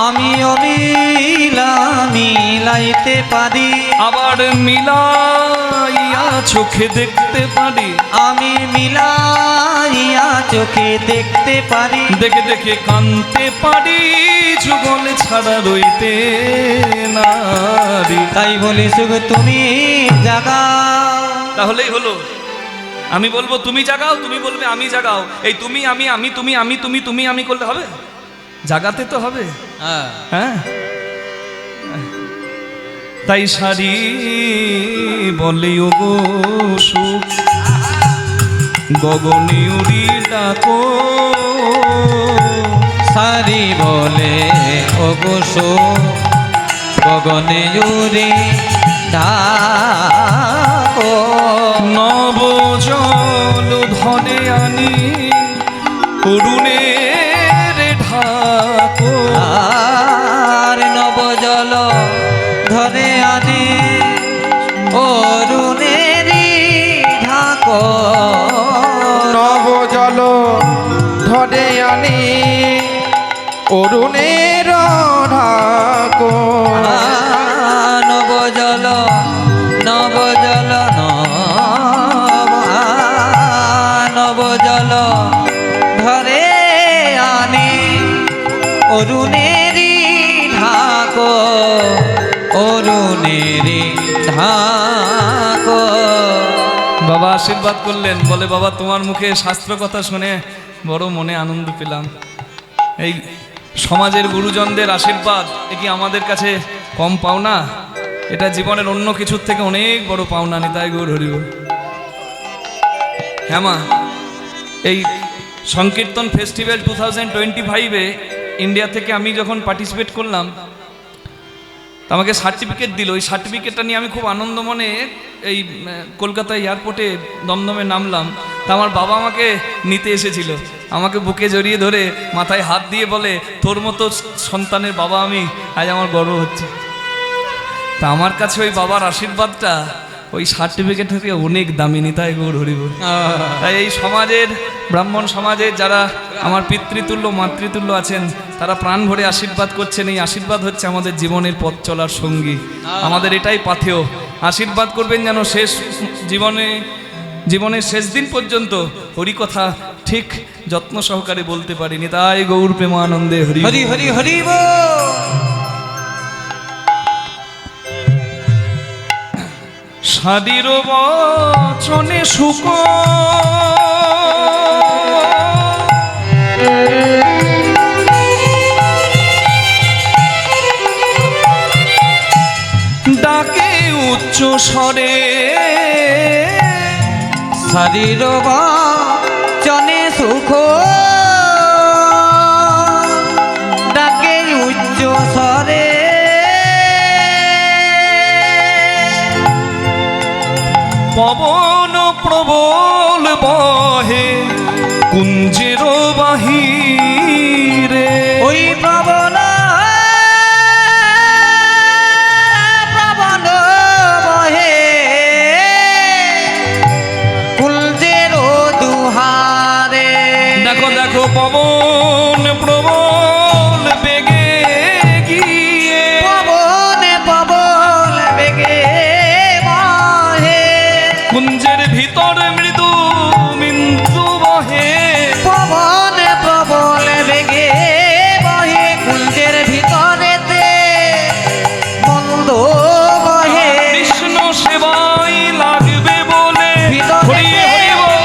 আমি অমিলা মিলাইতে পারি। আবার মিলাইয়া চোখে দেখতে পারি। আমি মিলাইয়া চোখে দেখতে পারি। দেখে দেখে কানতে পারি, যুগল ছাড়া রইতে নারী। তাই বলে সুখ তুমি জাগাও। তাহলেই হলো। আমি বলবো তুমি জাগাও, তুমি বলবে আমি জাগাও। এই তুমি আমি আমি তুমি আমি তুমি তুমি আমি করলে হবে? জাগাতে তো হবে। হ্যাঁ, তাই সারি বলে ও গো সুখ গগনে উড়ি ডাকো। সারি বলে ও গো সুখ গগনে উড়ি ডাকো। নব জল ধনে আনি অরুণের ঢাকো। আর নব জল ধরে আনে অরুণেরি ঢাকো। নব জল ধরে আনি অরুণের ঢাকো। নব জল নব জল নব জল ধরে আনি অরুণেরি ঢাকো, অরুণেরি ঢাকো। বাবা আশীর্বাদ করলেন, বলে বাবা তোমার মুখে শাস্ত্র কথা শুনে বড় মনে আনন্দ পেলাম। এই সমাজের গুরুজনদের আশীর্বাদ এ কি আমাদের কাছে কম পাওনা? এটা জীবনের অন্য কিছুর থেকে অনেক বড় পাওনা। নিতাই গৌর হরি বল। হ্যাঁ মা, এই সংকীর্তন ফেস্টিভ্যাল 2025-এ ইন্ডিয়া থেকে আমি যখন পার্টিসিপেট করলাম, তা আমাকে সার্টিফিকেট দিল। ওই সার্টিফিকেটটা নিয়ে আমি খুব আনন্দ মনে এই কলকাতা এয়ারপোর্টে দমদমে নামলাম। তা আমার বাবা আমাকে নিতে এসেছিল, আমাকে বুকে জড়িয়ে ধরে মাথায় হাত দিয়ে বলে, তোর মতো সন্তানের বাবা আমি, আজ আমার গর্ব হচ্ছে। তা আমার কাছে ওই বাবার আশীর্বাদটা ওই সার্টিফিকেট থেকে অনেক দামি। নিতাই গৌর হরি বল। তাই এই সমাজের, ব্রাহ্মণ সমাজের যারা আমার পিতৃতুল্য মাতৃতুল্য আছেন, তারা প্রাণ ভরে আশীর্বাদ করছেন। এই আশীর্বাদ হচ্ছে আমাদের জীবনের পথ চলার সঙ্গী, আমাদের এটাই পাথেয়। আশীর্বাদ করবেন যেন শেষ জীবনের শেষ দিন পর্যন্ত হরিকথা ঠিক যত্ন সহকারে বলতে পারি। নিতাই গৌর প্রেমানন্দে হরি হরি হরি হরি বল। সাদির বচনে সুখ ডাকে উচ্চ স্বরে, শরীর বচনে সুখ ডাকে উচ্চ স্বরে, পবন প্রবল বহে কুঞ্জের বাহিরে। ওই প্রবল প্রবল বহে কুঞ্জের দুহারে। দেখো দেখো পবন প্রবল বেগে গিয়ে, পবন প্রবল বেগে বহে কুঞ্জের ভিতর মৃদু মিন্দু বহে। পবন প্রবল বেগে বহে কুঞ্জের ভিতরেতে মন্দ বহে। কৃষ্ণ সেবাই লাগবে বলে হরি হরি বল।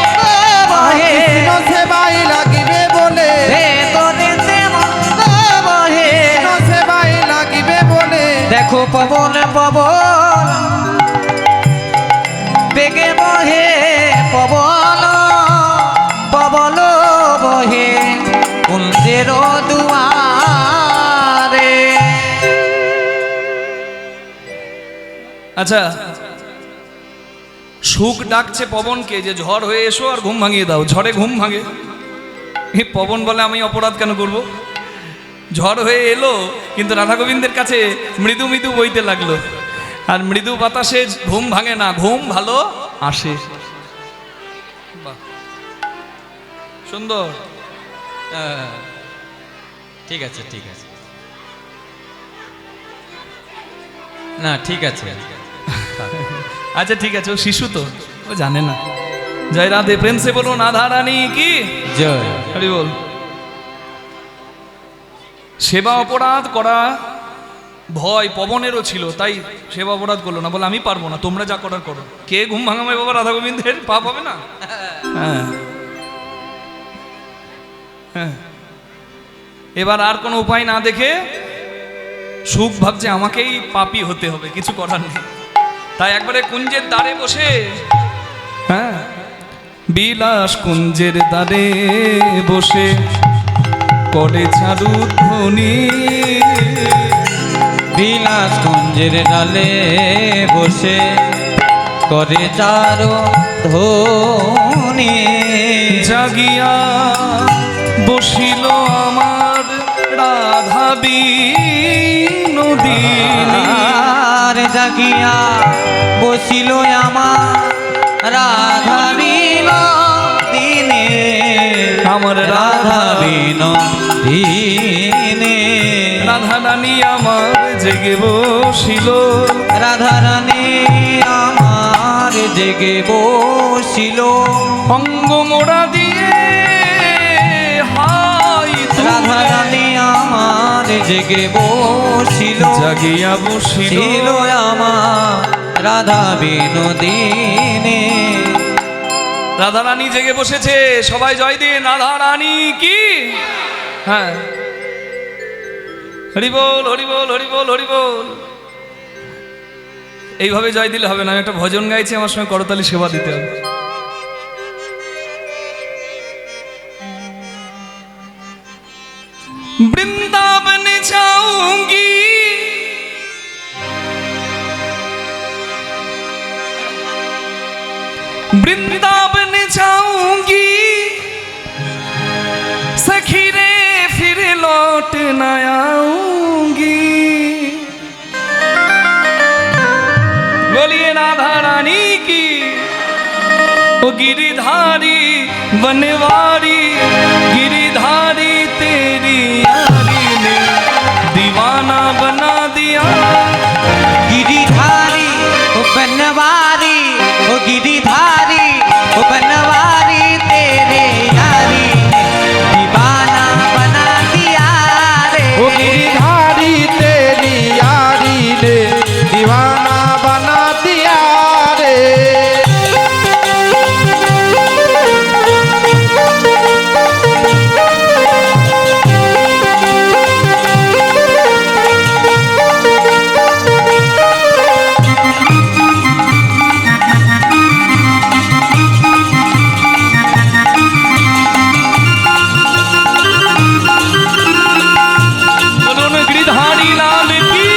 বহে কৃষ্ণ সেবাই লাগিবে বলে, ভেতরেতে মন্দ বহে। কৃষ্ণ সেবাই লাগিবে বলে, দেখো পবন পবন বেগে বহে, পবন পবন বহে কুঞ্জের দুয়ারে। আচ্ছা, সুখ ডাকছে পবনকে যে ঝড় হয়ে এসো আর ঘুম ভাঙিয়ে দাও। ঝড়ে ঘুম ভাঙে, এই পবন বলে আমি অপরাধ কেন করব? ঝড় হয়ে এলো, কিন্তু রাধা গোবিন্দের কাছে মৃদু মৃদু বইতে লাগলো। আর মৃদু বাতাসে ঘুম ভাঙে না, ঘুম ভালো আসে। বাহ, সুন্দর। ঠিক আছে ঠিক আছে, না ঠিক আছে। আচ্ছা ঠিক আছে, ও শিশু তো, ও জানে না। জয় রাধে, প্রেম সে বলুন রাধা রানী কি জয়। হরি বল। সেবা অপরাধ করা ভয় পবনেরও ছিল, তাই সেবা অপরাধ করলো না, বলে আমি পারবো না, তোমরা যা করার করো। কে ঘুম ভাঙাবে বাবা? রাধা গোবিন্দের পাপ হবে না? হ্যাঁ হ্যাঁ। এবার আর কোনো উপায় না দেখে সুখ ভাবছে আমাকেই পাপী হতে হবে, কিছু করার নেই। তাই একবারে কুঞ্জের দ্বারে বসে, হ্যাঁ, বিলাস কুঞ্জের দ্বারে বসে করে চারু ধ্বনি। বিলাস কুঞ্জের ডালে বসে করে চারো ধ্বনি। জাগিয়া বসিল আমার রাধা বিনোদিনী। আর জাগিয়া বসিল আমার রাধা বিনোদিনী। আমার রাধা বিনোদিনী। রাধা রানী আমার জেগে বসিল। রাধা রানী আমার জেগে বসিল। অঙ্গ মোড়া দিয়ে হাই রাধা রানী আমার জেগে বসিল জাগিয়া বসিল ছিল আমার রাধা বিনোদিনী। রাধা রানী জেগে বসেছে, সবাই জয় দিন রাধা রানী কি। হ্যাঁ, হরি বল হরি বল হরি বল হরি বল। এইভাবে জয় দিলে হবে না, আমি একটা ভজন গাইছি, আমার সঙ্গে করতালি সেবা দিতে হবে। वृंदावन जाऊंगी वृंदावन जाऊंगी सखी रे फिर लौट न आऊंगी। बोलिए राधा रानी की। ओ गिरिधारी बनवारी गिरिधारी तेरी यारी ने दीवाना बना दिया। गिरिधारी ओ बनवारी ओ गिरिधारी ओ बनवारी तेरे यारी ने दीवाना बना दिया रे। ओ गिरिधारी तेरी यारी ने दीवाना बना दिया रे। बोलो न गिरिधारी लाल की।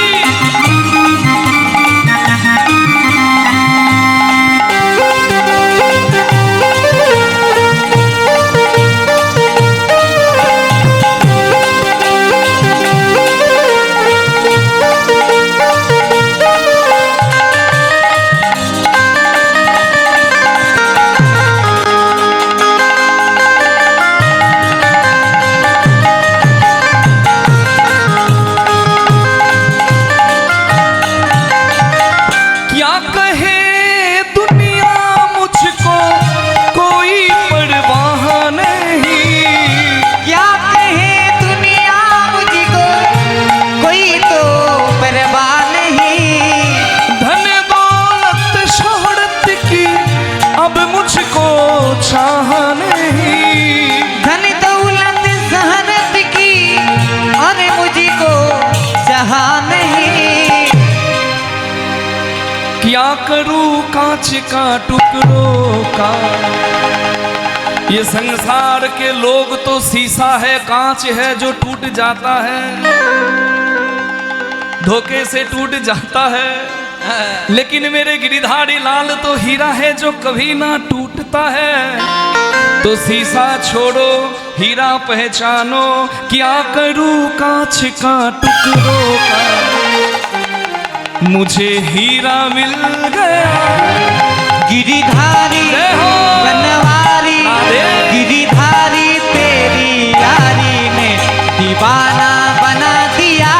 क्या कहे दुनिया मुझको कोई परवाह नहीं। क्या कहे दुनिया मुझको कोई तो परवाह नहीं। धन दौलत शोहरत की अब मुझको चाह नहीं। धन दौलत शहरत की और मुझको चाह नहीं। क्या करूं कांच का टुकड़ों का। ये संसार के लोग तो शीशा है कांच है जो टूट जाता है, धोखे से टूट जाता है। लेकिन मेरे गिरिधारी लाल तो हीरा है जो कभी ना टूटता है। तो शीशा छोड़ो हीरा पहचानो, क्या करूं कांच का टुकड़ों का। मुझे हीरा मिल गया। गिरिधारी जय हो। बनवारी राधे। गिरिधारी तेरी यारी ने दीवाना बना दिया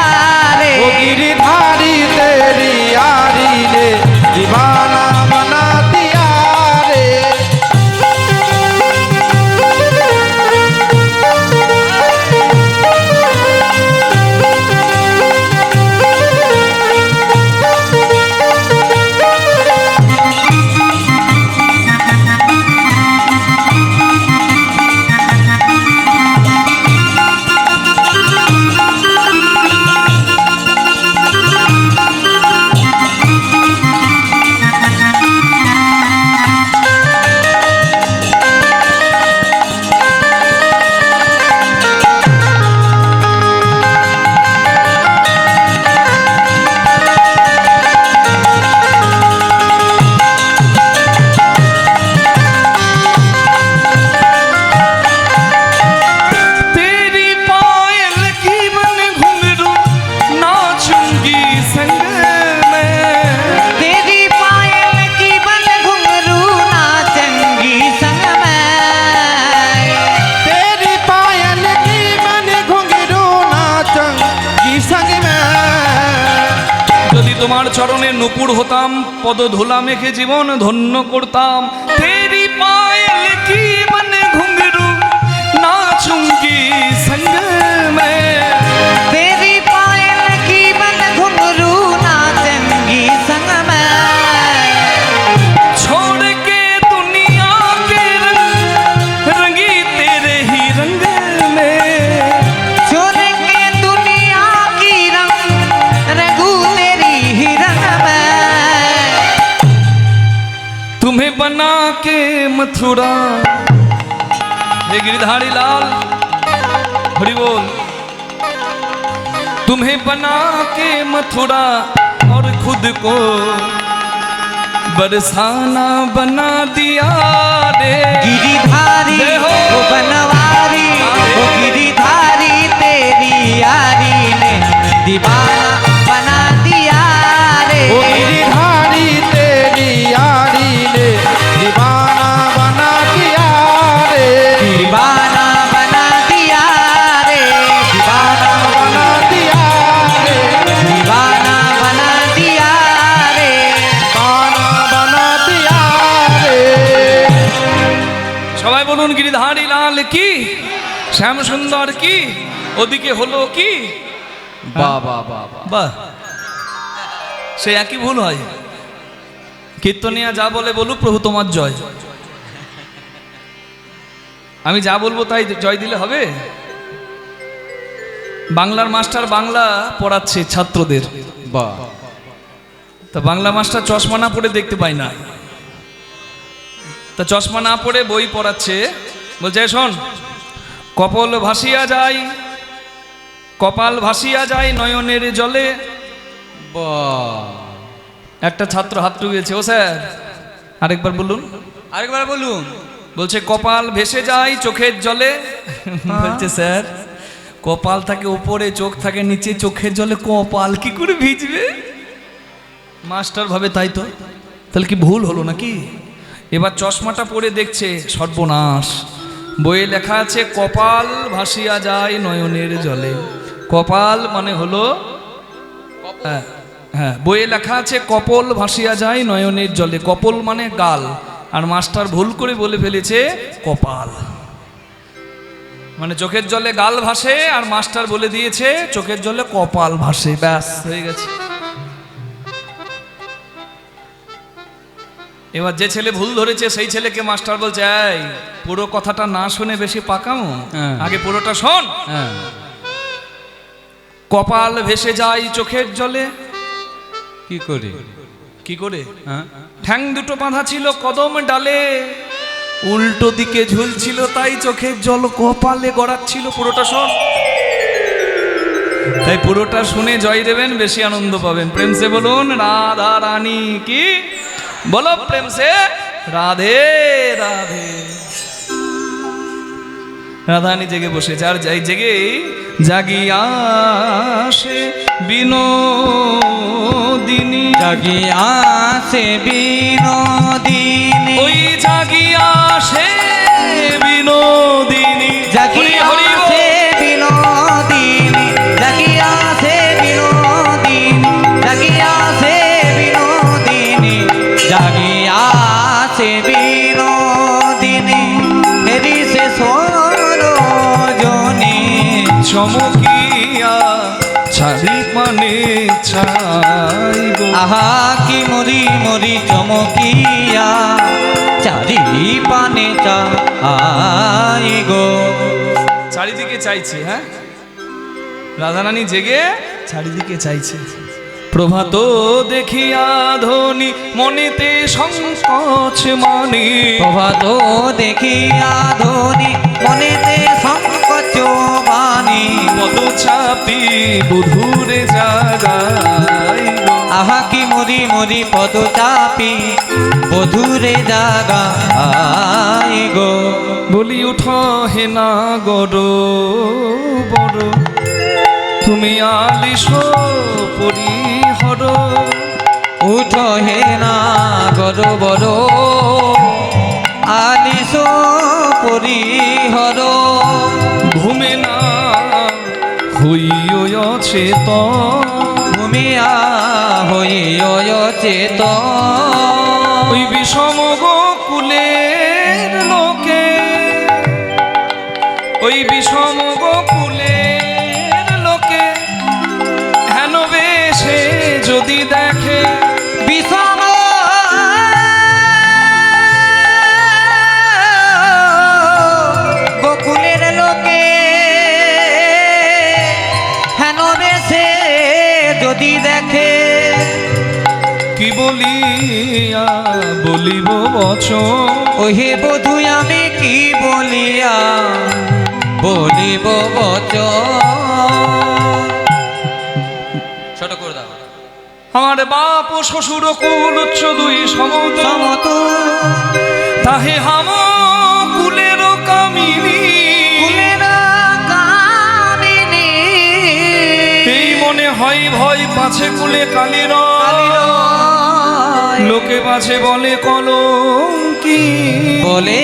रे। ओ गिरिधारी तेरी यारी ने दीवाना बना दिया रे। তোমার চরণে নুপুর হতাম, পদ ধুলা মেখে জীবন ধন্য করতাম। তেরি পাयल की बन घुंघरू नाचूंगी संग में। तेरी बना के मथुरा। हे गिरधारी लाल हरि बोल। तुम्हें बना के मथुरा और खुद को बरसाना बना दिया रे। गिरिधारी जय हो। वो बनवारी वो गिरिधारी तेरी यारी ने दीवाना बना दिया रे। ओ गिरिधारी तेरी यारी ने दीवाना बना दिया रे। दीवाना बना दिया रे। दीवाना बना दिया रे। दीवाना बना दिया रे। दीवाना बना दिया रे। সবাই বলুন গিরিধারী লাল কি, শ্যাম সুন্দর কি, ওদিকে হলো কি। বাহ বাহ বাহ বাহ। বাহ, সে একই ভুল হয়। কীর্তনিয়া যা বলে বলুক, প্রভু তোমার জয়। আমি যা বলবো তাই জয় দিলে হবে? বাংলার মাস্টার বাংলা পড়াচ্ছে ছাত্রদের, বাহ। তা বাংলা মাস্টার চশমা না পড়ে দেখতে পাই না, তা চশমা না পড়ে বই পড়াচ্ছে। বলছে শোন, কপাল ভাসিয়া যায়, কপাল ভাসিয়া যায় নয়নের জলে। বাহ। একটা ছাত্র হাত টুকেছে, ও স্যার আরেকবার বলুন। আরেকবার বলুন। বলছে কপাল ভেসে যায় চোখের জলে। বলছে স্যার, কপাল থাকে উপরে, চোখ থাকে নিচে, চোখের জলে কপাল কি করে ভিজবে? মাস্টার ভাবে তাই তো, তাহলে কি ভুল হলো নাকি? এবার চশমাটা পরে দেখছে, সর্বনাশ। বইয়ে লেখা আছে কপাল ভাসিয়া যায় নয়নের জলে। কপাল মানে হলো, হ্যাঁ হ্যাঁ, বইয়ে লেখা আছে কপল ভাসিয়া যায় নয়নের জলে। কপল মানে গাল, আর মাস্টার ভুল করে বলে ফেলেছে কপাল, মানে চোখের জলে গাল ভাসে, আর মাস্টার বলে দিয়েছে চোখের জলে কপাল ভাসে। ব্যাস হয়ে গেছে। এবার যে ছেলে ভুল ধরেছে সেই ছেলেকে মাস্টার বলছে, এই পুরো কথাটা না শুনে বেশি পাকামো, হ্যাঁ। আগে পুরোটা শোন। হ্যাঁ। কপাল ভেসে যায় চোখের জলে। কি করে? কি করে? হ্যাঁ। ঠ্যাং দুটো বাঁধা ছিল কদম ডালে, উল্টো দিকে ঝুলছিল তাই চোখের জল কপালে গড়াচ্ছিল। পুরোটা শোন। তাই পুরোটা শুনে জয় দেবেন, বেশি আনন্দ পাবেন। প্রেম সে বলুন রাধা রানী কি, বলো প্রেম সে রাধে রাধে। রাধারানী জেগে বসেছে, আর যাই জেগে জাগিয়া সে বিনোদিনী। জাগিয়া সে বিনোদিনী। ওই জাগিয়া সে বিনোদিনী। জাগিয়া হরি হরি সে বিনোদিনী। জাগিয়া সে বিনোদিনী। জাগিয়া সে বিনোদিনী। জাগিয়া সে বিনোদিনী। হেরি সে সরোজনী। চমকিয়া ছাড়ি পানে ছাইব। আহা কি মরি মরি চমকিয়া চারি পানে চাই গো। চারিদিকে চাইছে। হ্যাঁ, রাধারানী জেগে চারিদিকে চাইছে। প্রভাত দেখিয়া ধ্বনি মনেতে সংকোচ মানি। প্রভাত দেখিয়া ধ্বনি মনেতে সংকোচ বাণী। পদ চাপি বধুরে জাগাই গো। আহা কি মরি মরি পদ চাপি বধুরে জাগাই গো। বলি উঠ হে না গর বড়, তুমি আলিস পরিহর। উঠ হে না গর বড় আলিস পরিহর। ঘুমে না হইছে তো, ঘুমিয়া হইয় চেত। ওই বিষম গোকুলের লোকে, ওই বিষম গোকুলের লোকে হেন বেশে যদি দেখে। বিষম গোকুলের লোকে হেন বেশে যদি দেখে। কি বল বলিয়া বলিব বচন, ওহে বধূ আমি কি বলিয়া বলিব বচন। ছোট করে দাও। আমার বাপ ও শ্বশুর কুল উচ্চ দুই সমত, সমতুল তাহে হাম কুলের কামিনী, কুলের কামিনী। এই মনে হয় ভয় পাছে কুলে কালির, লোকে পাছে বলে কলঙ্কি, বলে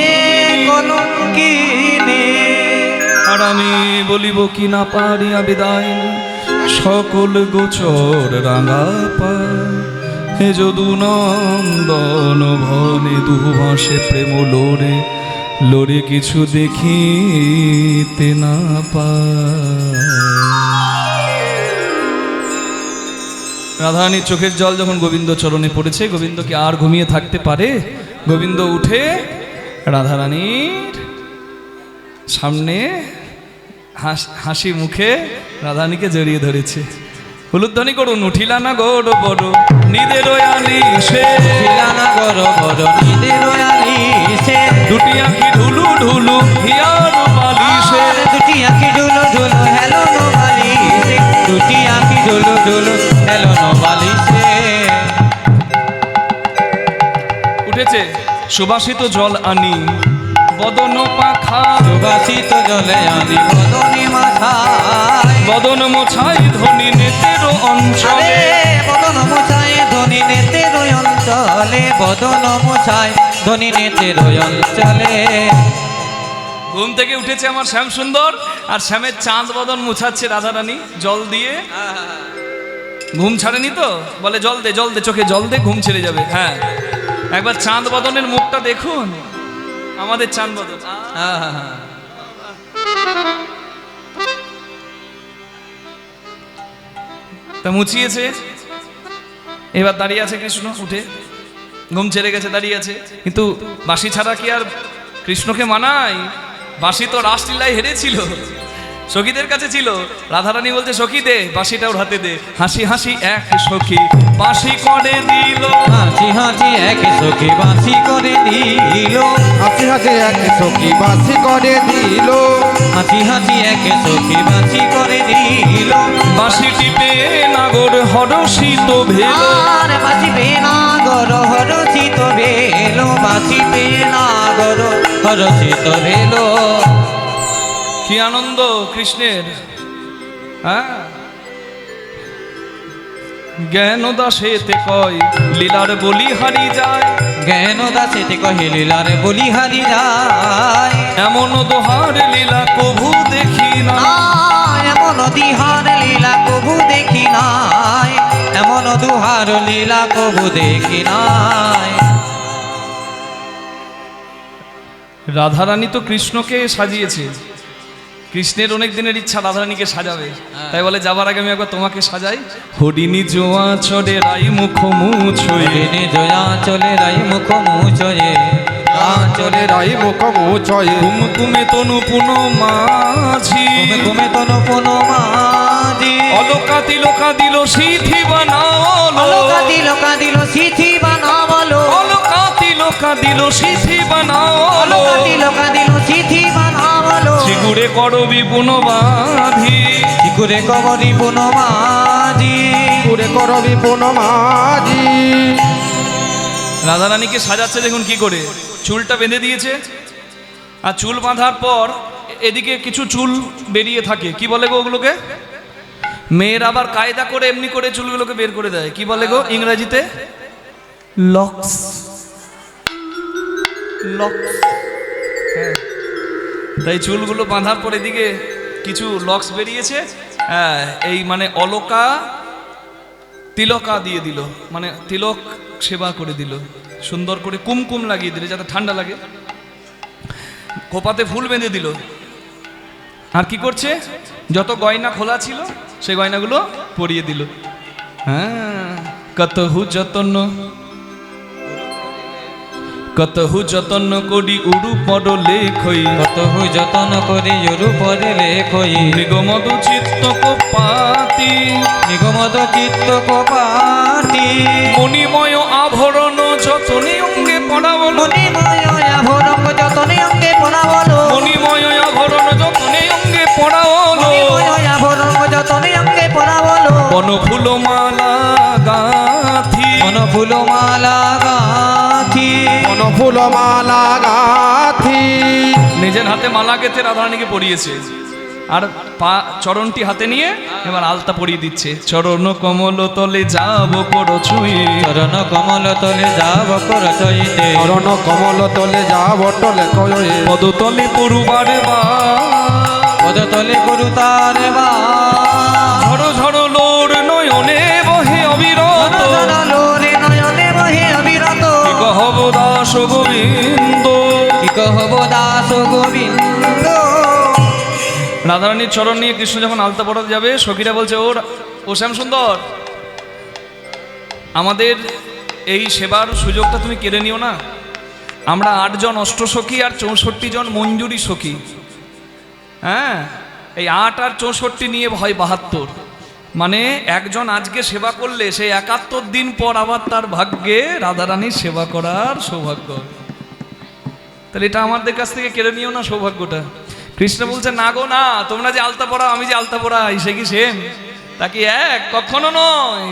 কলঙ্কিনী। আর আমি বলিব কি না পারিয়া বিদায়, সকল গোচর রাঙা পায়। হে যদু নন্দন ভনে দুভাসে প্রেম লোরে, লোরে কিছু দেখিতে না পায়। রাধারানীর চোখের জল যখন গোবিন্দ চরণে পড়েছে, গোবিন্দ কি আর ঘুমিয়ে থাকতে পারে? গোবিন্দ উঠে রাধারানীর সামনে হাসি মুখে রাধারানীকে জড়িয়ে ধরেছে। হুলুধ্বনি করুন, উঠিলা না গৌর বড় নিদের আলিশে, উঠিলা না গৌর বড় নিদের আলিশে, দুটি আঁখি ঢুলু ঢুলু হিয়ার বালিশে, দুটি আঁখি ঢুলু ঢুলু হেলো নো বালিশে, দুটি আঁখি ঢুলু ঢুলু হেলো নো বালিশে। উঠেছে সুবাসিত জল আনি বদন পাখা, সুবাসিত জলে আনি বদনে মাথায়, বদন মোছাই ধনী নেতের অঞ্চলে, বদন মোছায় ধনী নেতের অঞ্চলে, বদন মোছায় ধনী নেতের অঞ্চলে। ঘুম থেকে উঠেছে আমার শ্যাম সুন্দর, আর শ্যামের চাঁদ বদন মুছাচ্ছে রাধারানী জল দিয়ে। ঘুম ছাড়েনি তো, বলে জল দে জল দে, চোখে জল দে, ঘুম ছেড়ে যাবে। হ্যাঁ, একবার চাঁদ বদনের মুখটা দেখুন, আমাদের চাঁদ বদন। তা মুছিয়েছে, এবার দাঁড়িয়ে আছে কৃষ্ণ, উঠে ঘুম ছেড়ে গেছে, দাঁড়িয়ে আছে। কিন্তু বাঁশি ছাড়া কি আর কৃষ্ণকে মানায়? বাঁশি তো রাসলীলায় হেরেছিল, সখীদের কাছে ছিল। রাধারানী বলছে, সখী দে বাঁশিটা ওর হাতে দে। হাসি হাসি এক সখী বাঁশি করে দিল, হাসি হাসি এক সখী বাঁশি করে দিল, হাসি হাসি এক সখী বাঁশি করে দিল, হাসি হাসি এক সখী বাঁশি করে দিল। বাঁশি টিপে নাগর হরষিত ভেল, আর বাঁচিবে নাগর হরষিত ভেল, বাঁচিবে নাগর হরষিত ভেল। কি আনন্দ কৃষ্ণের! হ্যাঁ, জ্ঞান দাসেতে কয় লীলার বলি হারি যায়, জ্ঞান দাসেতে কহে লীলার বলি হারি যায়। এমন দোহার লীলা কভু দেখি না, এমন দিহার লীলা কবু দেখি নাই, এমন দুহার লীলা কবু দেখি নাই। রাধারানী তো কৃষ্ণকে সাজিয়েছে, কৃষ্ণের অনেক দিনের ইচ্ছা রাধারানীকে সাজাবে, তাই বলে যাবার আগে আমি একবার তোমাকে সাজাই। হরিণী জোয়া চড়ে রাই মুখ মুছয়ে, দিনে জয়া চলে রাই মুখ মুছয়ে, চলে রাই মুখ মুছয়ে, কুমকুমে তনু পুন মাঝি, ঘুমে ঘুমে তনু পুন মাঝি, অলকা তিলকা দিল সিথি বানালো, অলকা তিলকা দিল সিথি বানাবলো, অলকা তিলকা দিল সিথি বানালো, অলকা তিলকা দিল সিথি বানাবলো, চিগুড়ে করবি পুন বাঁধি, চিকুরে কবরি পুন মাঝি, পুরে করবি পুনমাজি। রাধারানীকে সাজাচ্ছে দেখুন কি করে, চুলটা বেঁধে দিয়েছে, আর চুল বাঁধার পর এদিকে কিছু চুল বেরিয়ে থাকে, কি বলে গো ওগুলোকে? মেয়ের আবার কায়দা করে এমনি করে চুলগুলোকে বের করে দেয়, কি বলে গো ইংরেজিতে? লক্স। লক্স, হ্যাঁ। তাই চুলগুলো বাঁধার পর এদিকে কিছু লক্স বেরিয়েছে, হ্যাঁ, এই মানে অলকা তিলকা দিয়ে দিল, মানে তিলক সেবা করে দিল, সুন্দর করে কুমকুম লাগিয়ে দিল যাতে ঠান্ডা লাগে, খোপাতে ফুল বেঁধে দিল। আর কি করছে, যত গয়না খোলা ছিল সেই গয়নাগুলো পরিয়ে দিল। হ্যাঁ, কতহু যতন কতহু যতন করি উড়ু পড়লে খই কতহু যতন করি পরে লেখই নিগমদ চিত্ত কোপাতি নিগমদ চিত্ত কপাটি মণিময় আভরণ যতনে অঙ্গে পড়াবল মণিময় আভরণ যতনে অঙ্গে পড়া বলো মণিময় আভরণ যতনে অঙ্গে পড়াবল মণিময় আভরণ যতনে অঙ্গে পড়া বলো বনফুল মালা গাথি ফুল মালা গাথি ফুল মালা গাথি নিজের হাতে মালা গেঁথে রাধারানীকে পরিয়েছে আর পা চরণটি হাতে নিয়ে এবার আলতা পরিয়ে দিচ্ছে চরণ কমল তলে যাব করো ছুঁই চরণ কমল তলে যাব কর চইতে চরণ কমল তলে যা বটলে কয়ে পদতলে পড়ুবারে বা পদতলে করু তার বা ঝড়ো ঝড়ো লোর নয়নে বহে অবিরত লোরে নয়নে বহে অবিরত কি কহব দাস গোবিন্দ কি কহব দাস গোবিন্দ রাধারানীর চরণ নিয়ে কৃষ্ণ যখন আলতা পড়াতে যাবে সখীরা বলছে ও শ্যাম সুন্দর আমাদের এই সেবার সুযোগটা তুমি কেড়ে নিও না আমরা 8 জন অষ্টসখী আর 64 জন মঞ্জুরি সখী হ্যাঁ এই 8 আর 64 নিয়ে হয় 72 মানে একজন আজকে সেবা করলে সেই 71 দিন পর আবার তার ভাগ্যে রাধারানীর সেবা করার সৌভাগ্য তাহলে এটা আমাদের কাছ থেকে কেড়ে নিও না সৌভাগ্যটা কৃষ্ণ বলছে না গো না তোমরা যে আলতা পড়াও আমি যে আলতা পড়াই সে কি সেম তা কি এক কখনো নয়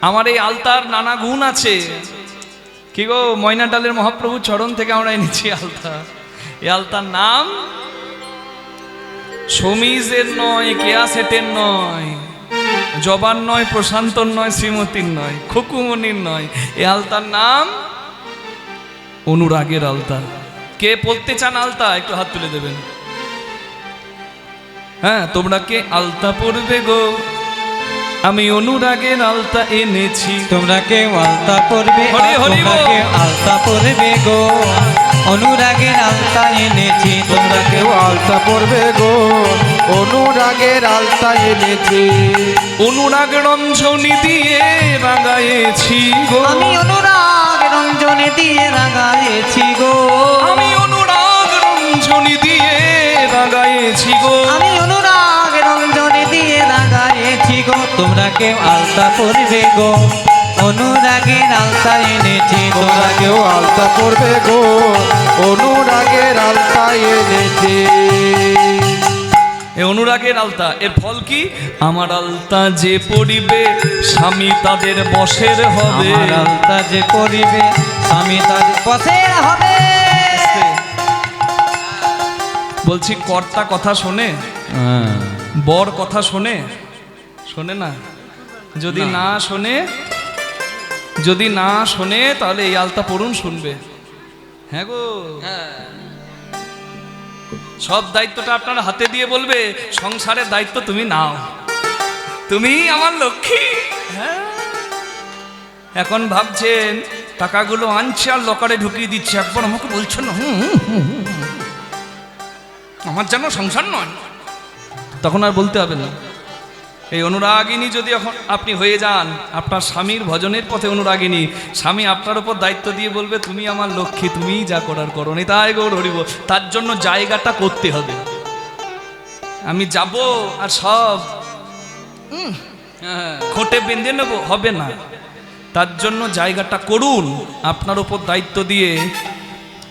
আমার এই আলতার নানা গুণ আছে কি গো ময়না ডালের মহাপ্রভু চরণ থেকে আমরা এনেছি আলতা এই আলতার নাম সমীজের নয় কেয়া সেটের নয় জবান নয় প্রশান্তর নয় শ্রীমতীর নয় খুকুমনির নয় এই আলতার নাম অনুরাগের আলতা কে পড়তে চান আলতা একটু হাত তুলে দেবেন হ্যাঁ তোমরা কে আলতা পড়বে গো আমি অনুরাগের আলতা এনেছি তোমরা কেউ আলতা পড়বে হরি হরি তোমরা বল। কেউ আলতা পড়বে গো অনুরাগের আলতা এনেছি তোমরা কেউ কেউ আলতা পড়বে গো অনুরাগের আলতা এনেছি অনুরাগ রঞ্জনী দিয়ে রাঙায়েছি গো আমি অনুরাগ রঞ্জনে দিয়ে রাগায়েছি গো আমি অনুরাগ রঞ্জনী দিয়ে রাঙায়েছি গো আমি অনুরাগ রঞ্জনে দিয়ে রাগায়েছি গো তোমরা কেউ আলতা পড়বে গো অনুরাগের আলতা এনেছি তোমরা কেউ আলতা পড়বে গো অনুরাগের আলতা এনেছি এই অনুরাগের আলতা এর ফল কি আমার আলতা যে পড়িবে স্বামী তাদের বশের হবে আমার আলতা যে পড়িবে স্বামী তার বসে হবে বলছি কর্তা কথা শোনে বর কথা শোনে শোনে না যদি না শোনে তাহলে এই আলতা পড়ুন শুনবে হ্যাঁ গো সব দায়িত্বটা আপনার হাতে দিয়ে বলবে সংসারের দায়িত্ব তুমি নাও তুমি আমার লক্ষ্মী হ্যাঁ এখন ভাবছেন টাকাগুলো আনছে আর লকারে ঢুকিয়ে দিচ্ছে একবার আমাকে বলছেন না আমার যেন সংসার নয় তখন আর বলতে হবে না এই অনুরাগিনী যদি এখন আপনি হয়ে যান আপনার স্বামীর ভজনের পথে অনুরাগিনী স্বামী আপনার উপর দায়িত্ব দিয়ে বলবে তুমি আমার লক্ষ্মী তুমিই যা করার করো নি তাই গৌর হরিব তার জন্য জায়গাটা করতে হবে আমি যাব আর সব খোঁটে বেঁধে নেবো হবে না তার জন্য জায়গাটা করুন আপনার উপর দায়িত্ব দিয়ে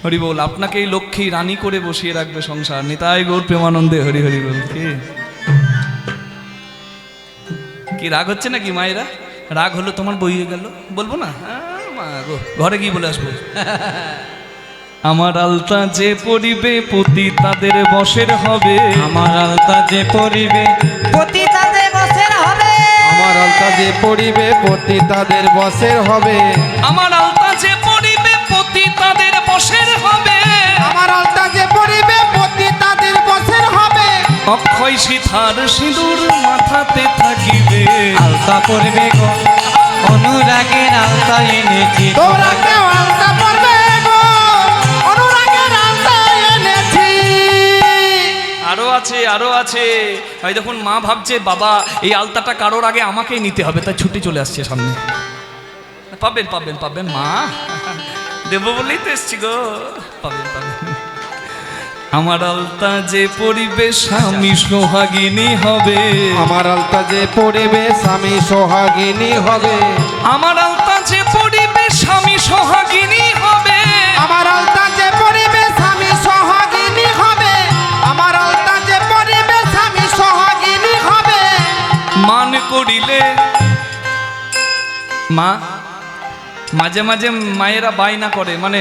হরি বল আপনাকে এই লক্ষ্মী রানী করে বসিয়ে রাখবে সংসার নিতাই গৌর প্রেমানন্দে হরি হরি বল কি রাগ হচ্ছে নাকি মায়েরা রাগ হলো তোমার বইয়ে গেল বলবো না মা গো ঘরে গিয়ে বলে আসবো আমার আলতা যে পরিবে পতি তাদের বশের হবে আমার আলতা যে পড়িবে পতি তাদের বসের হবে আমার আলতা যে পড়িবে পতি তাদের বসের হবে আমার আলতা যে পরিবে পতি তাদের বশের হবে আমার আলতা যে পড়িবে পতি তাদের বসের হবে অক্ষয় সীতার সিঁদুর মাথাতে থাকিবে আলতা পড়বে গো অনুরাগের আলতা এনেছি তোমরা কেউ আলতা পড়বে গো অনুরাগের আলতা এনেছি আরো আছে ভাই দেখুন মা ভাবছে বাবা এই আলতাটা কারোর আগে আমাকেই নিতে হবে তাই ছুটি চলে আসছে সামনে পাবেন মা দেবো বলেই তো এসছি গো, পাবেন পাবেন। আমার আলতা যে পরিবে স্বামী সোহাগিনী হবে, আমার আলতা যে পড়িবে স্বামী সোহাগিনী হবে, আমার আলতা যে পরিবে স্বামী সোহাগিনী হবে, আমার আলতা যে পড়িবে স্বামী সোহাগিনী হবে, আমার আলতা যে পড়িবে স্বামী সোহাগিনী হবে। মান করিলে মা, মাঝে মাঝে মায়েরা বায়না করে, মানে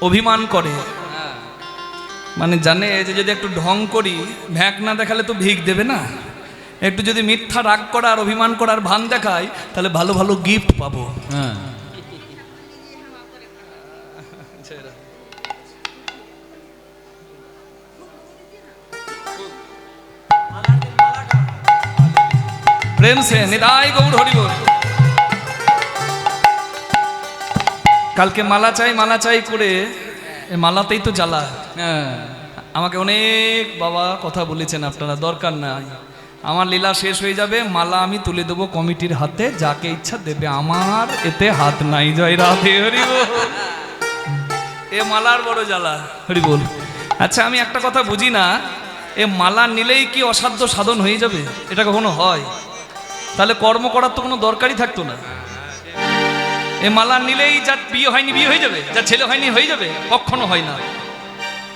অভিমান করে, মানে জানে যে যদি একটু ঢং করি, ভ্যাক না দেখালে তো ভিক দেবে না, একটু যদি মিথ্যা রাগ করা আর অভিমান করার ভান দেখাই তাহলে ভালো ভালো গিফট পাবো। প্রেম সে নিতাই গৌর হরি বল। কালকে মালা চাই করে এ মালাতেই তো জ্বালা। আমাকে অনেক বাবা কথা বলেছেন, আপনারা দরকার নাই, আমার লীলা শেষ হয়ে যাবে, মালা আমি তুলে দেবো কমিটির হাতে, যাকে ইচ্ছা দেবে, আমার এতে হাত নাই। জয় রাধে হরি বল। এ মালার বড় জ্বালা, হরি বল। আচ্ছা আমি একটা কথা বুঝি না, এ মালা নিলেই কি অসাধ্য সাধন হয়ে যাবে? এটা কখনো হয়? তাহলে কর্ম করার তো কোনো দরকারই থাকতো না। এ মালা নিলেই যার বিয়ে হয়নি বিয়ে হয়ে যাবে, যার ছেলে হয়নি হয়ে যাবে? কখনো হয় না।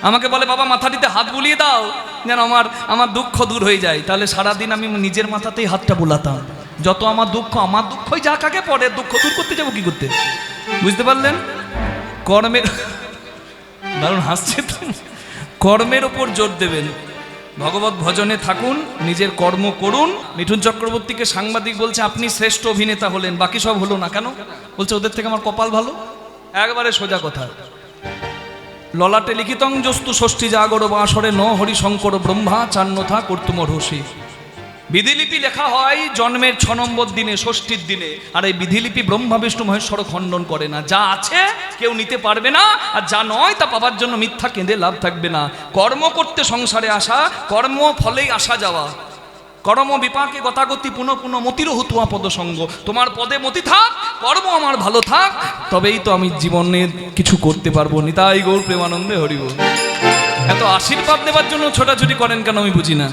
আমাকে বলে বাবা মাথাটিতে হাত বুলিয়ে দাও যেন আমার দুঃখ দূর হয়ে যায়, তাহলে সারাদিন আমি নিজের মাথাতেই হাতটা বুলাতাম। যত আমার দুঃখই যা কাকে পড়ে, দুঃখ দূর করতে যাবো কি করতে? বুঝতে পারলেন? কর্মের, দারুণ হাসছে তো, কর্মের ওপর জোর দেবেন, ভগবত ভজনে থাকুন, নিজের কর্ম করুন। মিঠুন চক্রবর্তীকে সাংবাদিক বলছে আপনি শ্রেষ্ঠ অভিনেতা হলেন, বাকি সব হলো না কেন? বলছে ওদের থেকে আমার কপাল ভালো। একবারে সোজা কথা। ললাটে লিখিতং জস্তু ষষ্ঠী জাগর বাসরে ন হরি শঙ্কর ব্রহ্মা চান্নথা কর্তুমর্হসী। বিধিলিপি লেখা হয় জন্মের 6 নম্বর দিনে, ষষ্ঠীর দিনে, আর এই বিধিলিপি ব্রহ্মা বিষ্ণু মহেশ্বর খণ্ডন করে না। যা আছে কেউ নিতে পারবে না, আর যা নয় তা পাবার জন্য মিথ্যা কেঁদে লাভ থাকবে না। কর্ম করতে সংসারে আসা, কর্ম ফলেই আসা যাওয়া। কর্ম বিপাকে গতাগতি পুনঃ পুনঃ মতির হুতুয়া পদসঙ্গ। তোমার পদে মতি থাক, কর্ম আমার ভালো থাক, তবেই তো আমি জীবনে কিছু করতে পারবো। নিতাই গৌর প্রেমানন্দে হরি বল। এত আশীর্বাদ দেওয়ার জন্য ছোটাছুটি করেন কেন আমি বুঝি না।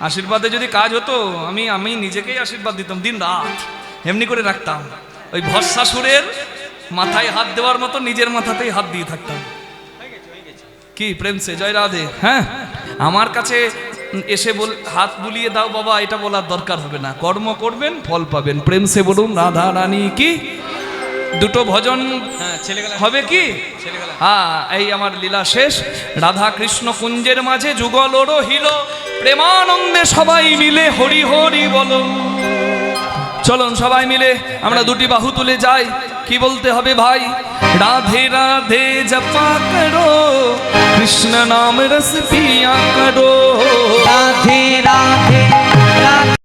আশীর্বাদে যদি কাজ হতো আমি নিজেকেই আশীর্বাদ দিতাম, দিন রাত এমনি করে রাখতাম। ওই ভস্মাসুরের মাথায় হাত দেওয়ার মতো নিজের মাথাতেই হাত দিয়ে থাকতাম। কি প্রেম সে জয় রাধে। হ্যাঁ, আমার কাছে এসে হাত বুলিয়ে দাও বাবা, এটা বলার দরকার হবে না। কর্ম করবেন, ফল পাবেন। প্রেম সে বলুন রাধা রানী কি। দুটো ভজন হবে কি? হ্যাঁ, এই আমার লীলা শেষ। রাধা কৃষ্ণ কুঞ্জের মাঝে যুগল রহিল, প্রেমানন্দে সবাই মিলে হরি হরি বলো। চলুন সবাই মিলে আমরা দুটি বাহু তুলে যাই। কি বলতে হবে ভাই? রাধে রাধে জপা করো, কৃষ্ণ নাম রস পিয়া করো। রাধে রাধে রাধে।